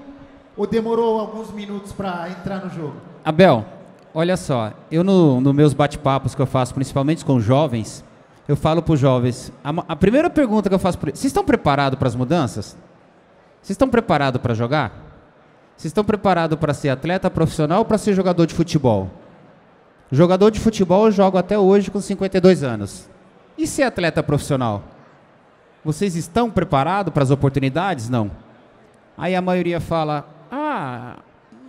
ou demorou alguns minutos para entrar no jogo? Abel, olha só, eu nos meus bate-papos que eu faço, principalmente com jovens, eu falo para os jovens, a primeira pergunta que eu faço para eles: vocês estão preparados para as mudanças? Vocês estão preparados para jogar? Vocês estão preparados para ser atleta profissional ou para ser jogador de futebol? Jogador de futebol eu jogo até hoje com 52 anos. E ser atleta profissional? Vocês estão preparados para as oportunidades? Não. Aí a maioria fala: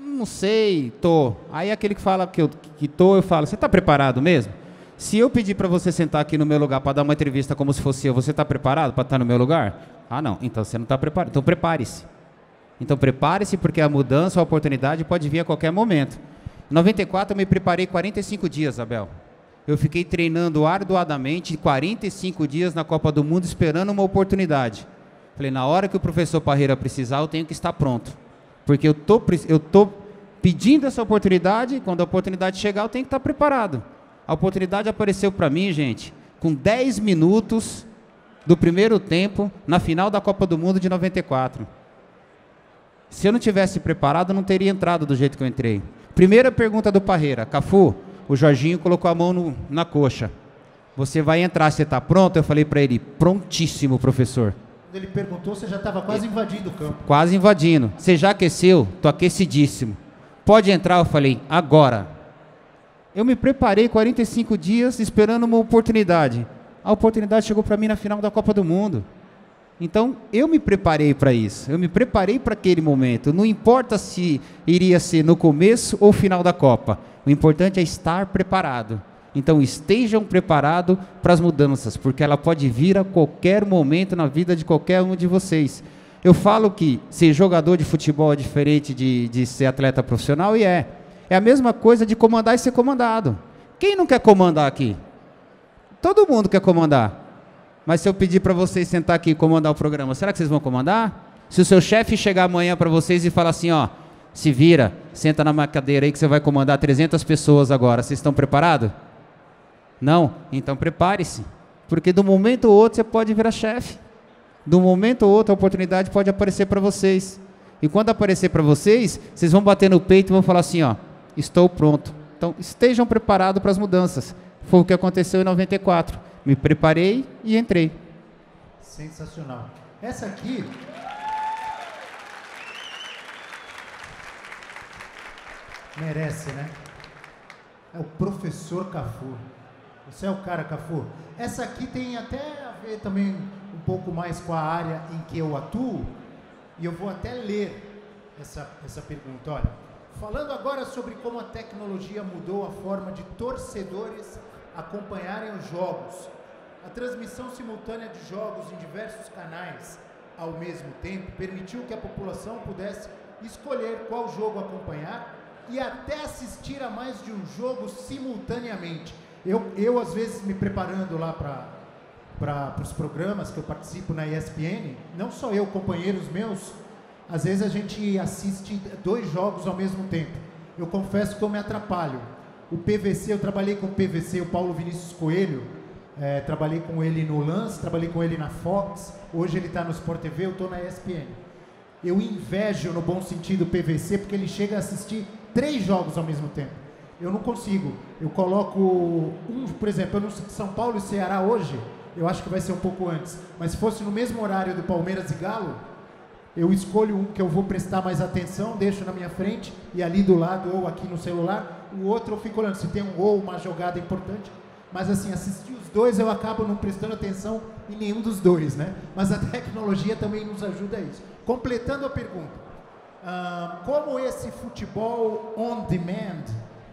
não sei, tô. Aí aquele que fala que tô, eu falo: você está preparado mesmo? Se eu pedir para você sentar aqui no meu lugar para dar uma entrevista como se fosse eu, você está preparado para estar no meu lugar? Não, então você não está preparado. Então prepare-se. Então prepare-se, porque a mudança, a oportunidade pode vir a qualquer momento. Em 94 eu me preparei 45 dias, Abel. Eu fiquei treinando arduamente 45 dias na Copa do Mundo, esperando uma oportunidade. Falei: na hora que o professor Parreira precisar, eu tenho que estar pronto. Porque eu tô pedindo essa oportunidade, e quando a oportunidade chegar, eu tenho que estar preparado. A oportunidade apareceu para mim, gente, com 10 minutos do primeiro tempo, na final da Copa do Mundo de 94. Se eu não tivesse preparado, eu não teria entrado do jeito que eu entrei. Primeira pergunta do Parreira: Cafu, o Jorginho colocou a mão na coxa. Você vai entrar, você está pronto? Eu falei para ele: prontíssimo, professor. Quando ele perguntou, você já estava quase invadindo o campo. Quase invadindo. Você já aqueceu? Estou aquecidíssimo. Pode entrar? Eu falei: agora. Eu me preparei 45 dias esperando uma oportunidade. A oportunidade chegou para mim na final da Copa do Mundo. Então, eu me preparei para isso. Eu me preparei para aquele momento. Não importa se iria ser no começo ou final da Copa. O importante é estar preparado. Então, estejam preparados para as mudanças, porque ela pode vir a qualquer momento na vida de qualquer um de vocês. Eu falo que ser jogador de futebol é diferente de ser atleta profissional, e é. É a mesma coisa de comandar e ser comandado. Quem não quer comandar aqui? Todo mundo quer comandar. Mas se eu pedir para vocês sentar aqui e comandar o programa, será que vocês vão comandar? Se o seu chefe chegar amanhã para vocês e falar assim: se vira, senta na minha cadeira aí que você vai comandar 300 pessoas agora, vocês estão preparados? Não? Então prepare-se, porque do momento ou outro você pode virar chefe. Do momento ou outro a oportunidade pode aparecer para vocês. E quando aparecer para vocês, vocês vão bater no peito e vão falar assim: estou pronto. Então estejam preparados para as mudanças. Foi o que aconteceu em 94. Me preparei e entrei. Sensacional. Essa aqui... merece, né? É o professor Cafu. Você é o cara, Cafu. Essa aqui tem até a ver também um pouco mais com a área em que eu atuo. E eu vou até ler essa pergunta. Olha, falando agora sobre como a tecnologia mudou a forma de torcedores acompanharem os jogos. A transmissão simultânea de jogos em diversos canais ao mesmo tempo permitiu que a população pudesse escolher qual jogo acompanhar e até assistir a mais de um jogo simultaneamente. Eu às vezes, me preparando lá para os programas que eu participo na ESPN, não só eu, companheiros meus, às vezes a gente assiste 2 jogos ao mesmo tempo. Eu confesso que eu me atrapalho. O PVC, eu trabalhei com o PVC, o Paulo Vinícius Coelho, trabalhei com ele no Lance, trabalhei com ele na Fox, hoje ele está no Sport TV, eu estou na ESPN. Eu invejo, no bom sentido, o PVC, porque ele chega a assistir 3 jogos ao mesmo tempo. Eu não consigo. Eu coloco por exemplo, eu não sei, São Paulo e Ceará hoje, eu acho que vai ser um pouco antes, mas se fosse no mesmo horário do Palmeiras e Galo, eu escolho um que eu vou prestar mais atenção, deixo na minha frente, e ali do lado, ou aqui no celular, o outro eu fico olhando, se tem um gol, uma jogada importante, mas assim, assistir os 2 eu acabo não prestando atenção em nenhum dos 2, né? Mas a tecnologia também nos ajuda a isso. Completando a pergunta, como esse futebol on demand,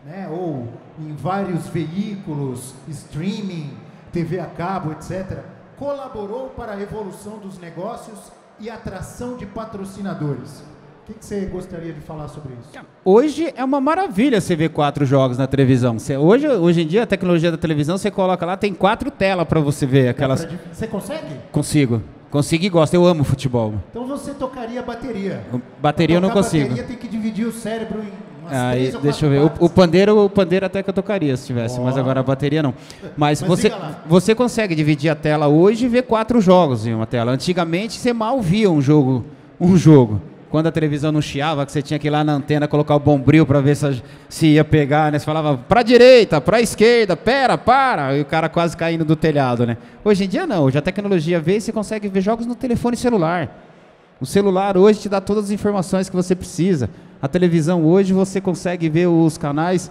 né, ou em vários veículos, streaming, TV a cabo, etc., colaborou para a evolução dos negócios e atração de patrocinadores? O que você gostaria de falar sobre isso? Hoje é uma maravilha você ver 4 jogos na televisão. Hoje em dia, a tecnologia da televisão, você coloca lá, tem 4 telas para você ver aquelas... Você consegue? Consigo e gosto, eu amo futebol. Então você tocaria bateria. Bateria eu não consigo. Bateria tem que dividir o cérebro em umas 3 ou 4 deixa eu ver, o pandeiro até que eu tocaria se tivesse, mas agora a bateria não. Mas você consegue dividir a tela hoje e ver 4 jogos em uma tela. Antigamente você mal via um jogo. Quando a televisão não chiava, que você tinha que ir lá na antena colocar o bombril para ver se ia pegar, né? Você falava pra direita, pra esquerda, para, e o cara quase caindo do telhado, né? Hoje em dia não, hoje a tecnologia veio e você consegue ver jogos no telefone celular. O celular hoje te dá todas as informações que você precisa. A televisão hoje você consegue ver os canais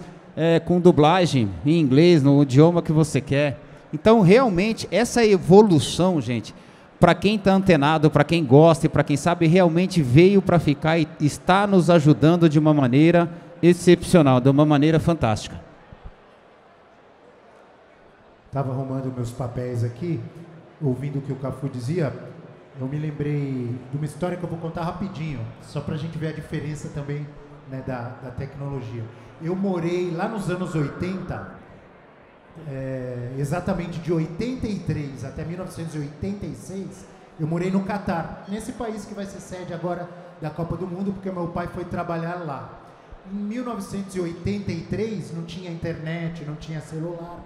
com dublagem em inglês, no idioma que você quer. Então realmente essa evolução, gente, para quem está antenado, para quem gosta e para quem sabe, realmente veio para ficar e está nos ajudando de uma maneira excepcional, de uma maneira fantástica. Estava arrumando meus papéis aqui, ouvindo o que o Cafu dizia, eu me lembrei de uma história que eu vou contar rapidinho, só para a gente ver a diferença também, né, da tecnologia. Eu morei lá nos anos 80, exatamente de 83 até 1986, eu morei no Catar, nesse país que vai ser sede agora da Copa do Mundo, porque meu pai foi trabalhar lá. Em 1983 não tinha internet, não tinha celular,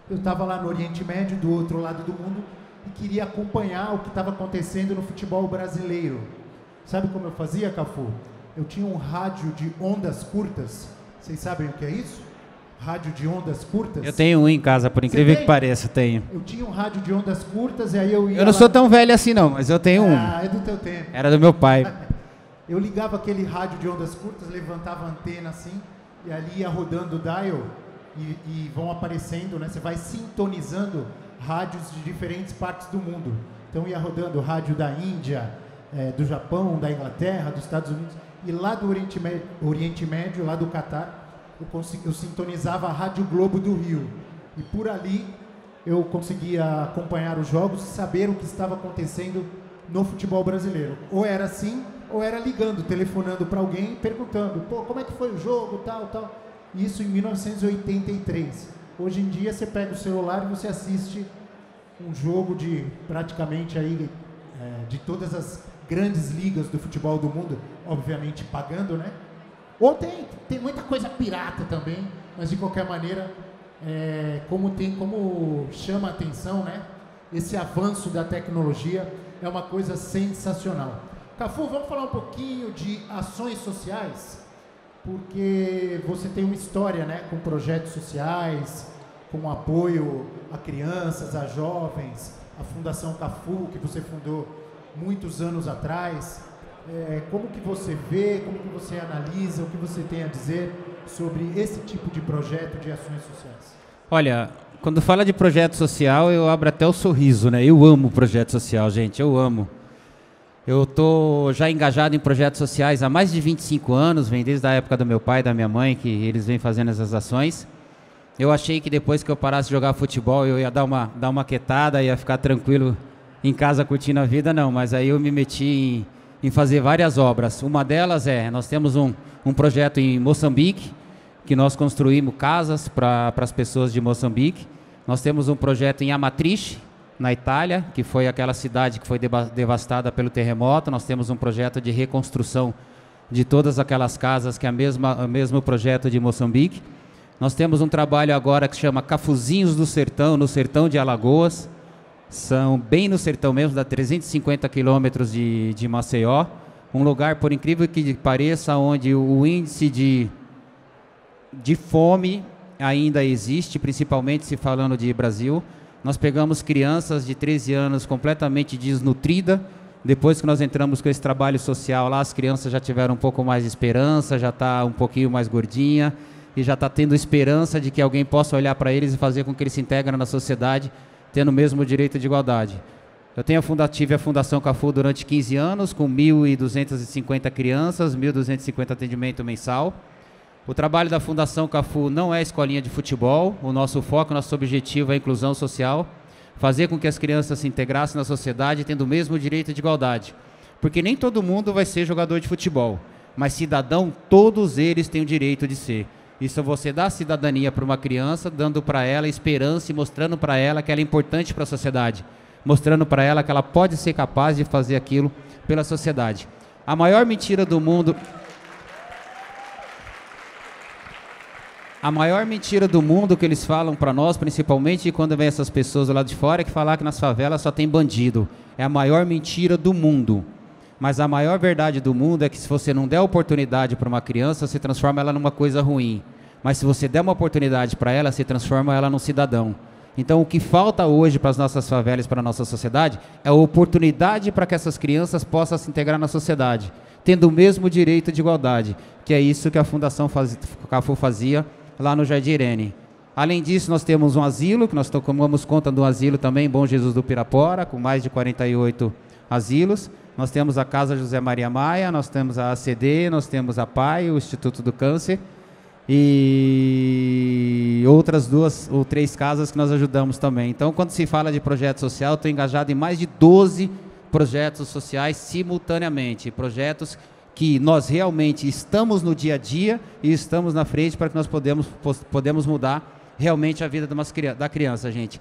eu estava lá no Oriente Médio, do outro lado do mundo, e queria acompanhar o que estava acontecendo no futebol brasileiro. Sabe como eu fazia, Cafu? Eu tinha um rádio de ondas curtas, vocês sabem o que é isso? Rádio de ondas curtas. Eu tenho um em casa, por incrível que pareça, tenho. Eu tinha um rádio de ondas curtas e aí eu ia... Eu não sou tão velho assim não, mas eu tenho um. Ah, é do teu tempo. Era do meu pai. Eu ligava aquele rádio de ondas curtas, levantava a antena assim, e ali ia rodando o dial e vão aparecendo, né? Você vai sintonizando rádios de diferentes partes do mundo. Então ia rodando o rádio da Índia, do Japão, da Inglaterra, dos Estados Unidos, e lá do Oriente Médio, lá do Catar, eu sintonizava a Rádio Globo do Rio, e por ali eu conseguia acompanhar os jogos e saber o que estava acontecendo no futebol brasileiro. Ou era assim, ou era ligando, telefonando para alguém, perguntando, pô, como é que foi o jogo, tal. Isso em 1983. Hoje em dia você pega o celular e você assiste um jogo de praticamente aí, de todas as grandes ligas do futebol do mundo, obviamente pagando, né? Ou tem muita coisa pirata também, mas de qualquer maneira, como chama a atenção, né? Esse avanço da tecnologia é uma coisa sensacional. Cafu, vamos falar um pouquinho de ações sociais, porque você tem uma história, né, com projetos sociais, com apoio a crianças, a jovens, a Fundação Cafu, que você fundou muitos anos atrás. Como que você vê, como que você analisa, o que você tem a dizer sobre esse tipo de projeto de ações sociais? Olha, quando fala de projeto social, eu abro até o sorriso, né? Eu amo projeto social, gente, eu amo. Eu estou já engajado em projetos sociais há mais de 25 anos, vem desde a época do meu pai e da minha mãe, que eles vêm fazendo essas ações. Eu achei que depois que eu parasse de jogar futebol, eu ia dar uma quietada, ia ficar tranquilo em casa curtindo a vida, não, mas aí eu me meti em fazer várias obras. Uma delas nós temos um projeto em Moçambique, que nós construímos casas para as pessoas de Moçambique. Nós temos um projeto em Amatrice, na Itália, que foi aquela cidade que foi devastada pelo terremoto. Nós temos um projeto de reconstrução de todas aquelas casas, que é o mesmo projeto de Moçambique. Nós temos um trabalho agora que se chama Cafuzinhos do Sertão, no sertão de Alagoas. São bem no sertão mesmo, dá 350 quilômetros de Maceió. Um lugar, por incrível que pareça, onde o índice de fome ainda existe, principalmente se falando de Brasil. Nós pegamos crianças de 13 anos completamente desnutridas. Depois que nós entramos com esse trabalho social lá, as crianças já tiveram um pouco mais de esperança, já está um pouquinho mais gordinha e já está tendo esperança de que alguém possa olhar para eles e fazer com que eles se integrem na sociedade, tendo o mesmo direito de igualdade. Eu tive a Fundação CAFU durante 15 anos, com 1.250 crianças, 1.250 atendimento mensal. O trabalho da Fundação CAFU não é escolinha de futebol. O nosso foco, nosso objetivo é a inclusão social, fazer com que as crianças se integrassem na sociedade tendo o mesmo direito de igualdade. Porque nem todo mundo vai ser jogador de futebol, mas cidadão, todos eles têm o direito de ser. Isso você dá cidadania para uma criança, dando para ela esperança e mostrando para ela que ela é importante para a sociedade, mostrando para ela que ela pode ser capaz de fazer aquilo pela sociedade. A maior mentira do mundo... A maior mentira do mundo que eles falam para nós, principalmente quando vem essas pessoas do lado de fora, é que falar que nas favelas só tem bandido. É a maior mentira do mundo. Mas a maior verdade do mundo é que se você não der oportunidade para uma criança, você transforma ela numa coisa ruim. Mas se você der uma oportunidade para ela, você transforma ela num cidadão. Então o que falta hoje para as nossas favelas, para a nossa sociedade, é a oportunidade para que essas crianças possam se integrar na sociedade, tendo o mesmo direito de igualdade, que é isso que a Fundação CAFU fazia lá no Jardim Irene. Além disso, nós temos um asilo, que nós tomamos conta do asilo também, Bom Jesus do Pirapora, com mais de 48 asilos. Nós temos a Casa José Maria Maia, nós temos a ACD, nós temos a PAI, o Instituto do Câncer, e outras 2 ou 3 casas que nós ajudamos também. Então, quando se fala de projeto social, estou engajado em mais de 12 projetos sociais simultaneamente, projetos que nós realmente estamos no dia a dia e estamos na frente para que nós podemos mudar realmente a vida da criança, gente.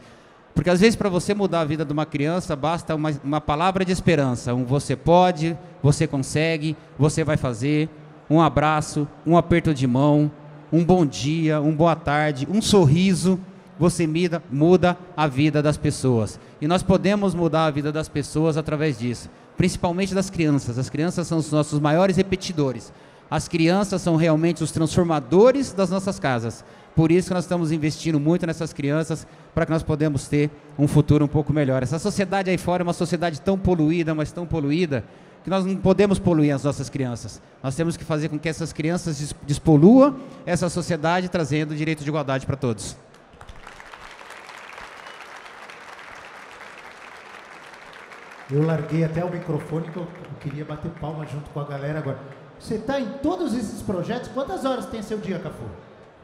Porque às vezes para você mudar a vida de uma criança basta uma palavra de esperança, você pode, você consegue, você vai fazer, um abraço, um aperto de mão, um bom dia, uma boa tarde, um sorriso, você muda a vida das pessoas. E nós podemos mudar a vida das pessoas através disso. Principalmente das crianças. As crianças são os nossos maiores repetidores. As crianças são realmente os transformadores das nossas casas. Por isso que nós estamos investindo muito nessas crianças, para que nós podemos ter um futuro um pouco melhor. Essa sociedade aí fora é uma sociedade tão poluída, mas tão poluída, que nós não podemos poluir as nossas crianças. Nós temos que fazer com que essas crianças despoluam essa sociedade, trazendo o direito de igualdade para todos. Eu larguei até o microfone, que eu queria bater palma junto com a galera agora. Você está em todos esses projetos? Quantas horas tem seu dia, Cafu?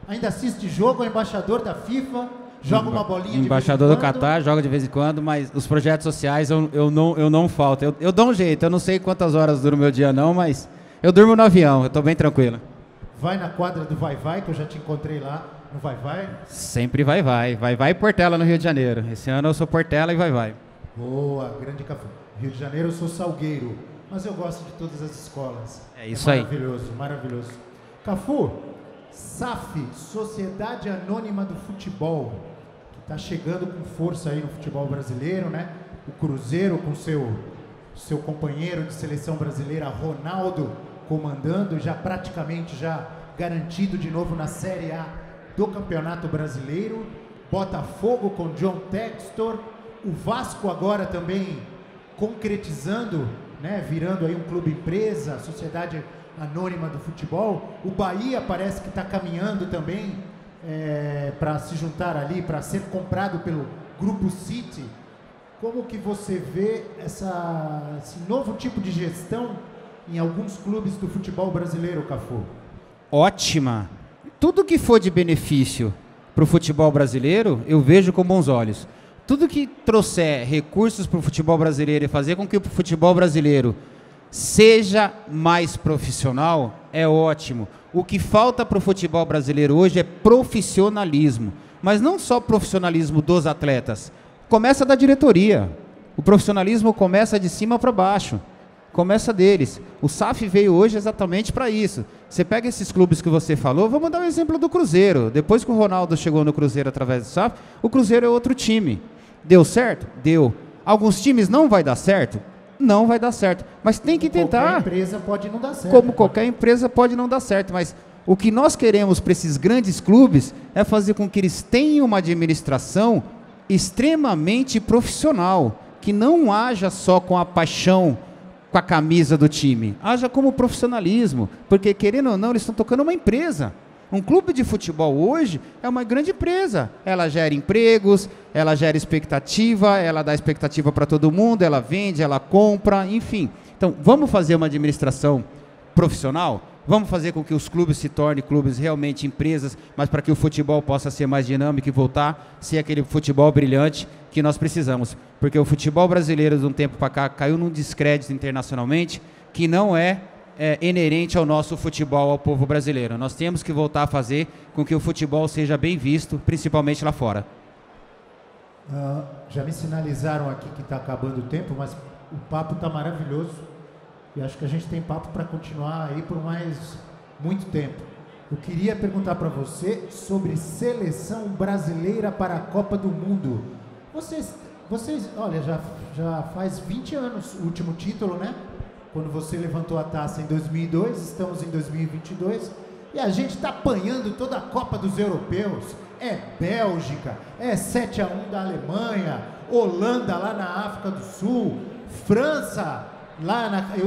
Ainda assiste jogo, é embaixador da FIFA, joga uma bolinha de vez em quando? Embaixador do Catar, joga de vez em quando, mas os projetos sociais eu não falto. Eu dou um jeito, eu não sei quantas horas dura o meu dia não, mas eu durmo no avião, eu estou bem tranquilo. Vai na quadra do Vai-Vai, que eu já te encontrei lá no Vai-Vai? Sempre Vai-Vai. Vai-Vai e Portela no Rio de Janeiro. Esse ano eu sou Portela e Vai-Vai. Boa, grande Cafu. Rio de Janeiro eu sou Salgueiro, mas eu gosto de todas as escolas. É isso aí. Maravilhoso, maravilhoso. Cafu, SAF, Sociedade Anônima do Futebol, que está chegando com força aí no futebol brasileiro, né? O Cruzeiro com seu companheiro de seleção brasileira, Ronaldo, comandando, já praticamente garantido de novo na Série A do Campeonato Brasileiro. Botafogo com John Textor. O Vasco agora também concretizando, né, virando aí um clube empresa, Sociedade Anônima do Futebol. O Bahia parece que está caminhando também para se juntar ali, para ser comprado pelo Grupo City. Como que você vê esse novo tipo de gestão em alguns clubes do futebol brasileiro, Cafu? Ótima. Tudo que for de benefício para o futebol brasileiro, eu vejo com bons olhos. Tudo que trouxer recursos para o futebol brasileiro e fazer com que o futebol brasileiro seja mais profissional, é ótimo. O que falta para o futebol brasileiro hoje é profissionalismo. Mas não só profissionalismo dos atletas, Começa da diretoria. O profissionalismo começa de cima para baixo. Começa deles. O SAF veio hoje exatamente para isso. Você pega esses clubes que você falou, vamos dar um exemplo do Cruzeiro. Depois que o Ronaldo chegou no Cruzeiro através do SAF, o Cruzeiro é outro time. Deu certo? Deu. Alguns times não vai dar certo? Não vai dar certo. Mas tem que tentar. Qualquer empresa pode não dar certo. Como qualquer empresa pode não dar certo. Mas o que nós queremos para esses grandes clubes é fazer com que eles tenham uma administração extremamente profissional. Que não haja só com a paixão, com a camisa do time, haja como profissionalismo, porque querendo ou não, eles estão tocando uma empresa. Um clube de futebol hoje é uma grande empresa, ela gera empregos, ela gera expectativa, ela dá expectativa para todo mundo, ela vende, ela compra, enfim. Então, vamos fazer uma administração profissional? Vamos fazer com que os clubes se tornem clubes realmente empresas, mas para que o futebol possa ser mais dinâmico e voltar a ser aquele futebol brilhante que nós precisamos. Porque o futebol brasileiro, de um tempo para cá, caiu num descrédito internacionalmente que não é inerente ao nosso futebol, ao povo brasileiro. Nós temos que voltar a fazer com que o futebol seja bem visto, principalmente lá fora. Já me sinalizaram aqui que está acabando o tempo, mas o papo está maravilhoso. E acho que a gente tem papo para continuar aí por mais muito tempo. Eu queria perguntar para você sobre seleção brasileira para a Copa do Mundo. Vocês olha, já faz 20 anos o último título, né? Quando você levantou a taça em 2002, estamos em 2022 e a gente está apanhando toda a Copa dos Europeus. É Bélgica, é 7-1 da Alemanha, Holanda lá na África do Sul, França...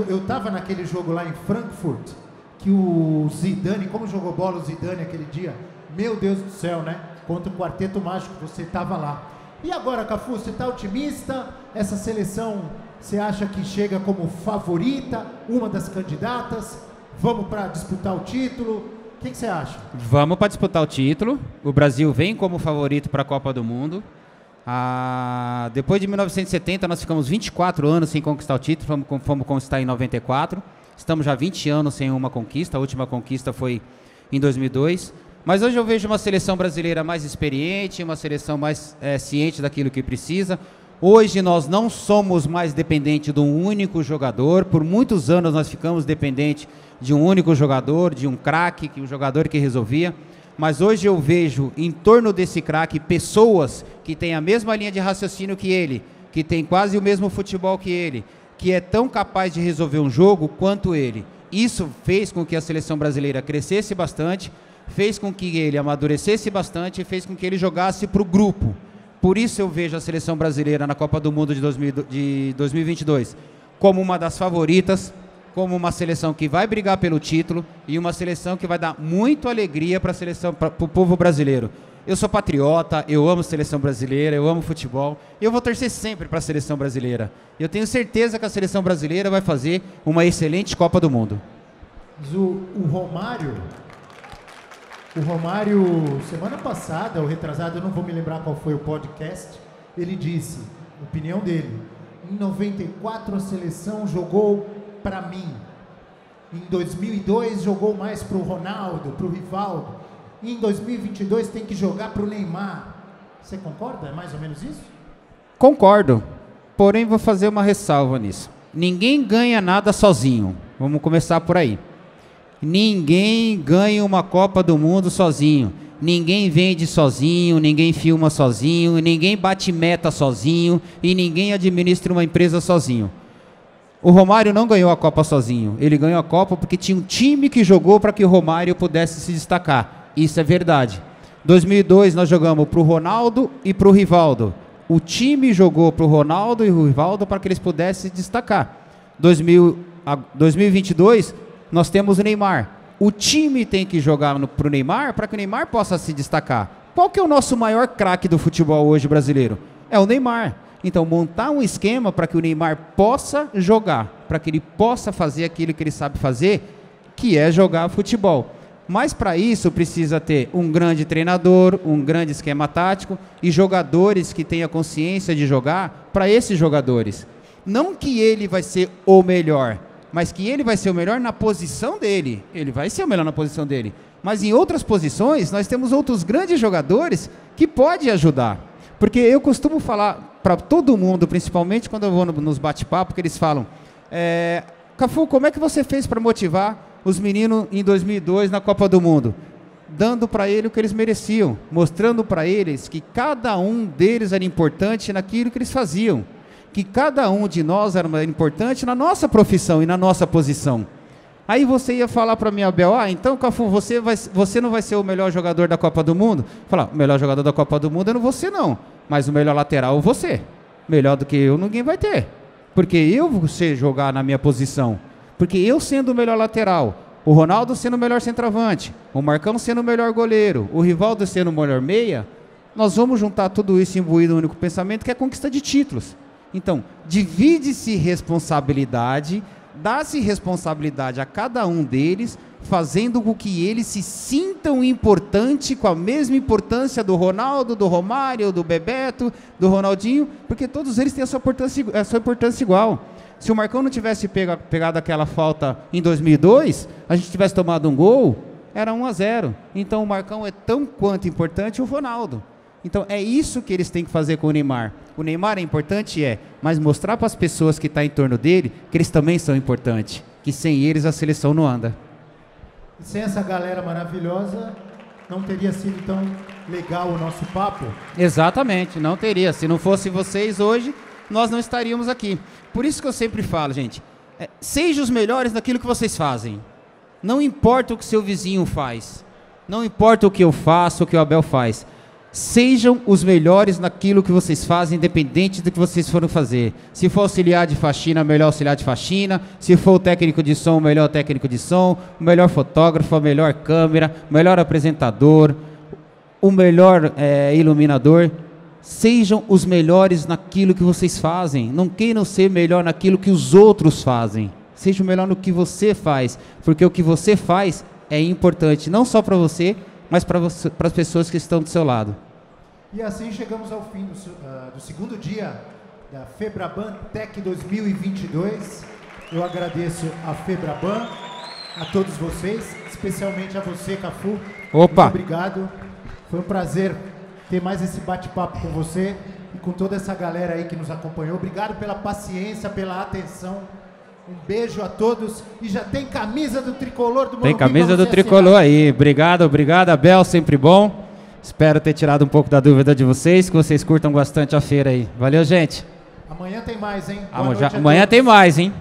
eu estava naquele jogo lá em Frankfurt, que o Zidane, como jogou bola o Zidane aquele dia, meu Deus do céu, né? Contra o Quarteto Mágico, você estava lá. E agora, Cafu, você está otimista? Essa seleção, você acha que chega como favorita, uma das candidatas? Vamos para disputar o título? O que você acha? Vamos para disputar o título. O Brasil vem como favorito para a Copa do Mundo. Depois de 1970, nós ficamos 24 anos sem conquistar o título, fomos conquistar em 94. Estamos já 20 anos sem uma conquista, a última conquista foi em 2002. Mas hoje eu vejo uma seleção brasileira mais experiente, uma seleção mais ciente daquilo que precisa. Hoje nós não somos mais dependentes de um único jogador. Por muitos anos nós ficamos dependentes de um único jogador, de um craque, um jogador que resolvia. Mas hoje eu vejo em torno desse craque pessoas que têm a mesma linha de raciocínio que ele, que tem quase o mesmo futebol que ele, que é tão capaz de resolver um jogo quanto ele. Isso fez com que a seleção brasileira crescesse bastante, fez com que ele amadurecesse bastante e fez com que ele jogasse para o grupo. Por isso eu vejo a seleção brasileira na Copa do Mundo de 2022 como uma das favoritas, como uma seleção que vai brigar pelo título e uma seleção que vai dar muito alegria para o povo brasileiro. Eu sou patriota, eu amo a seleção brasileira, eu amo futebol, e eu vou torcer sempre para a seleção brasileira. Eu tenho certeza que a seleção brasileira vai fazer uma excelente Copa do Mundo. Mas o Romário, semana passada, ou retrasada, eu não vou me lembrar qual foi o podcast, ele disse, opinião dele, em 94 a seleção jogou para mim, em 2002 jogou mais para o Ronaldo, para o Rivaldo, e em 2022 tem que jogar para o Neymar. Você concorda? É mais ou menos isso? Concordo, porém vou fazer uma ressalva nisso. Ninguém ganha nada sozinho, vamos começar por aí. Ninguém ganha uma Copa do Mundo sozinho. Ninguém vende sozinho, ninguém filma sozinho, ninguém bate meta sozinho e ninguém administra uma empresa sozinho. O Romário não ganhou a Copa sozinho. Ele ganhou a Copa porque tinha um time que jogou para que o Romário pudesse se destacar. Isso é verdade. 2002 nós jogamos para o Ronaldo e para o Rivaldo. O time jogou para o Ronaldo e o Rivaldo para que eles pudessem se destacar. 2022 nós temos o Neymar. O time tem que jogar para o Neymar para que o Neymar possa se destacar. Qual que é o nosso maior craque do futebol hoje brasileiro? É o Neymar. Então, montar um esquema para que o Neymar possa jogar, para que ele possa fazer aquilo que ele sabe fazer, que é jogar futebol. Mas, para isso, precisa ter um grande treinador, um grande esquema tático e jogadores que tenham consciência de jogar para esses jogadores. Não que ele vai ser o melhor, mas que ele vai ser o melhor na posição dele. Ele vai ser o melhor na posição dele. Mas, em outras posições, nós temos outros grandes jogadores que podem ajudar. Porque eu costumo falar... para todo mundo, principalmente quando eu vou nos bate-papo, que eles falam, Cafu, como é que você fez para motivar os meninos em 2002 na Copa do Mundo? Dando para eles o que eles mereciam, mostrando para eles que cada um deles era importante naquilo que eles faziam, que cada um de nós era importante na nossa profissão e na nossa posição. Aí você ia falar para mim, Abel, então, Cafu, você não vai ser o melhor jogador da Copa do Mundo? Falar, o melhor jogador da Copa do Mundo eu não vou ser, não. Mas o melhor lateral você. Melhor do que eu, ninguém vai ter. Porque eu vou jogar na minha posição. Porque eu sendo o melhor lateral, o Ronaldo sendo o melhor centroavante, o Marcão sendo o melhor goleiro, o Rivaldo sendo o melhor meia, nós vamos juntar tudo isso imbuído no único pensamento, que é a conquista de títulos. Então, divide-se responsabilidade, dá-se responsabilidade a cada um deles, fazendo com que eles se sintam importantes, com a mesma importância do Ronaldo, do Romário, do Bebeto, do Ronaldinho, porque todos eles têm a sua importância igual. Se o Marcão não tivesse pegado aquela falta em 2002, a gente tivesse tomado um gol, era 1-0. Então o Marcão é tão quanto importante o Ronaldo. Então é isso que eles têm que fazer com o Neymar. O Neymar é importante, mas mostrar para as pessoas que estão em torno dele que eles também são importantes, que sem eles a seleção não anda. E sem essa galera maravilhosa, não teria sido tão legal o nosso papo? Exatamente, não teria. Se não fosse vocês hoje, nós não estaríamos aqui. Por isso que eu sempre falo, gente, sejam os melhores naquilo que vocês fazem. Não importa o que seu vizinho faz, não importa o que eu faço, o que o Abel faz. Sejam os melhores naquilo que vocês fazem, independente do que vocês forem fazer. Se for auxiliar de faxina, melhor auxiliar de faxina. Se for o técnico de som, melhor técnico de som. O melhor fotógrafo, a melhor câmera, o melhor apresentador, o melhor iluminador. Sejam os melhores naquilo que vocês fazem. Não queiram ser melhor naquilo que os outros fazem. Seja o melhor no que você faz, porque o que você faz é importante, não só para você, mas para as pessoas que estão do seu lado. E assim chegamos ao fim do segundo dia da Febraban Tech 2022. Eu agradeço a Febraban, a todos vocês, especialmente a você, Cafu. Opa! Muito obrigado. Foi um prazer ter mais esse bate-papo com você e com toda essa galera aí que nos acompanhou. Obrigado pela paciência, pela atenção. Um beijo a todos. E já tem camisa do Tricolor do Morumbi. Tem camisa do Tricolor aí. Obrigado, Abel, sempre bom. Espero ter tirado um pouco da dúvida de vocês, que vocês curtam bastante a feira aí. Valeu, gente. Amanhã tem mais, hein? Amanhã tem mais, hein?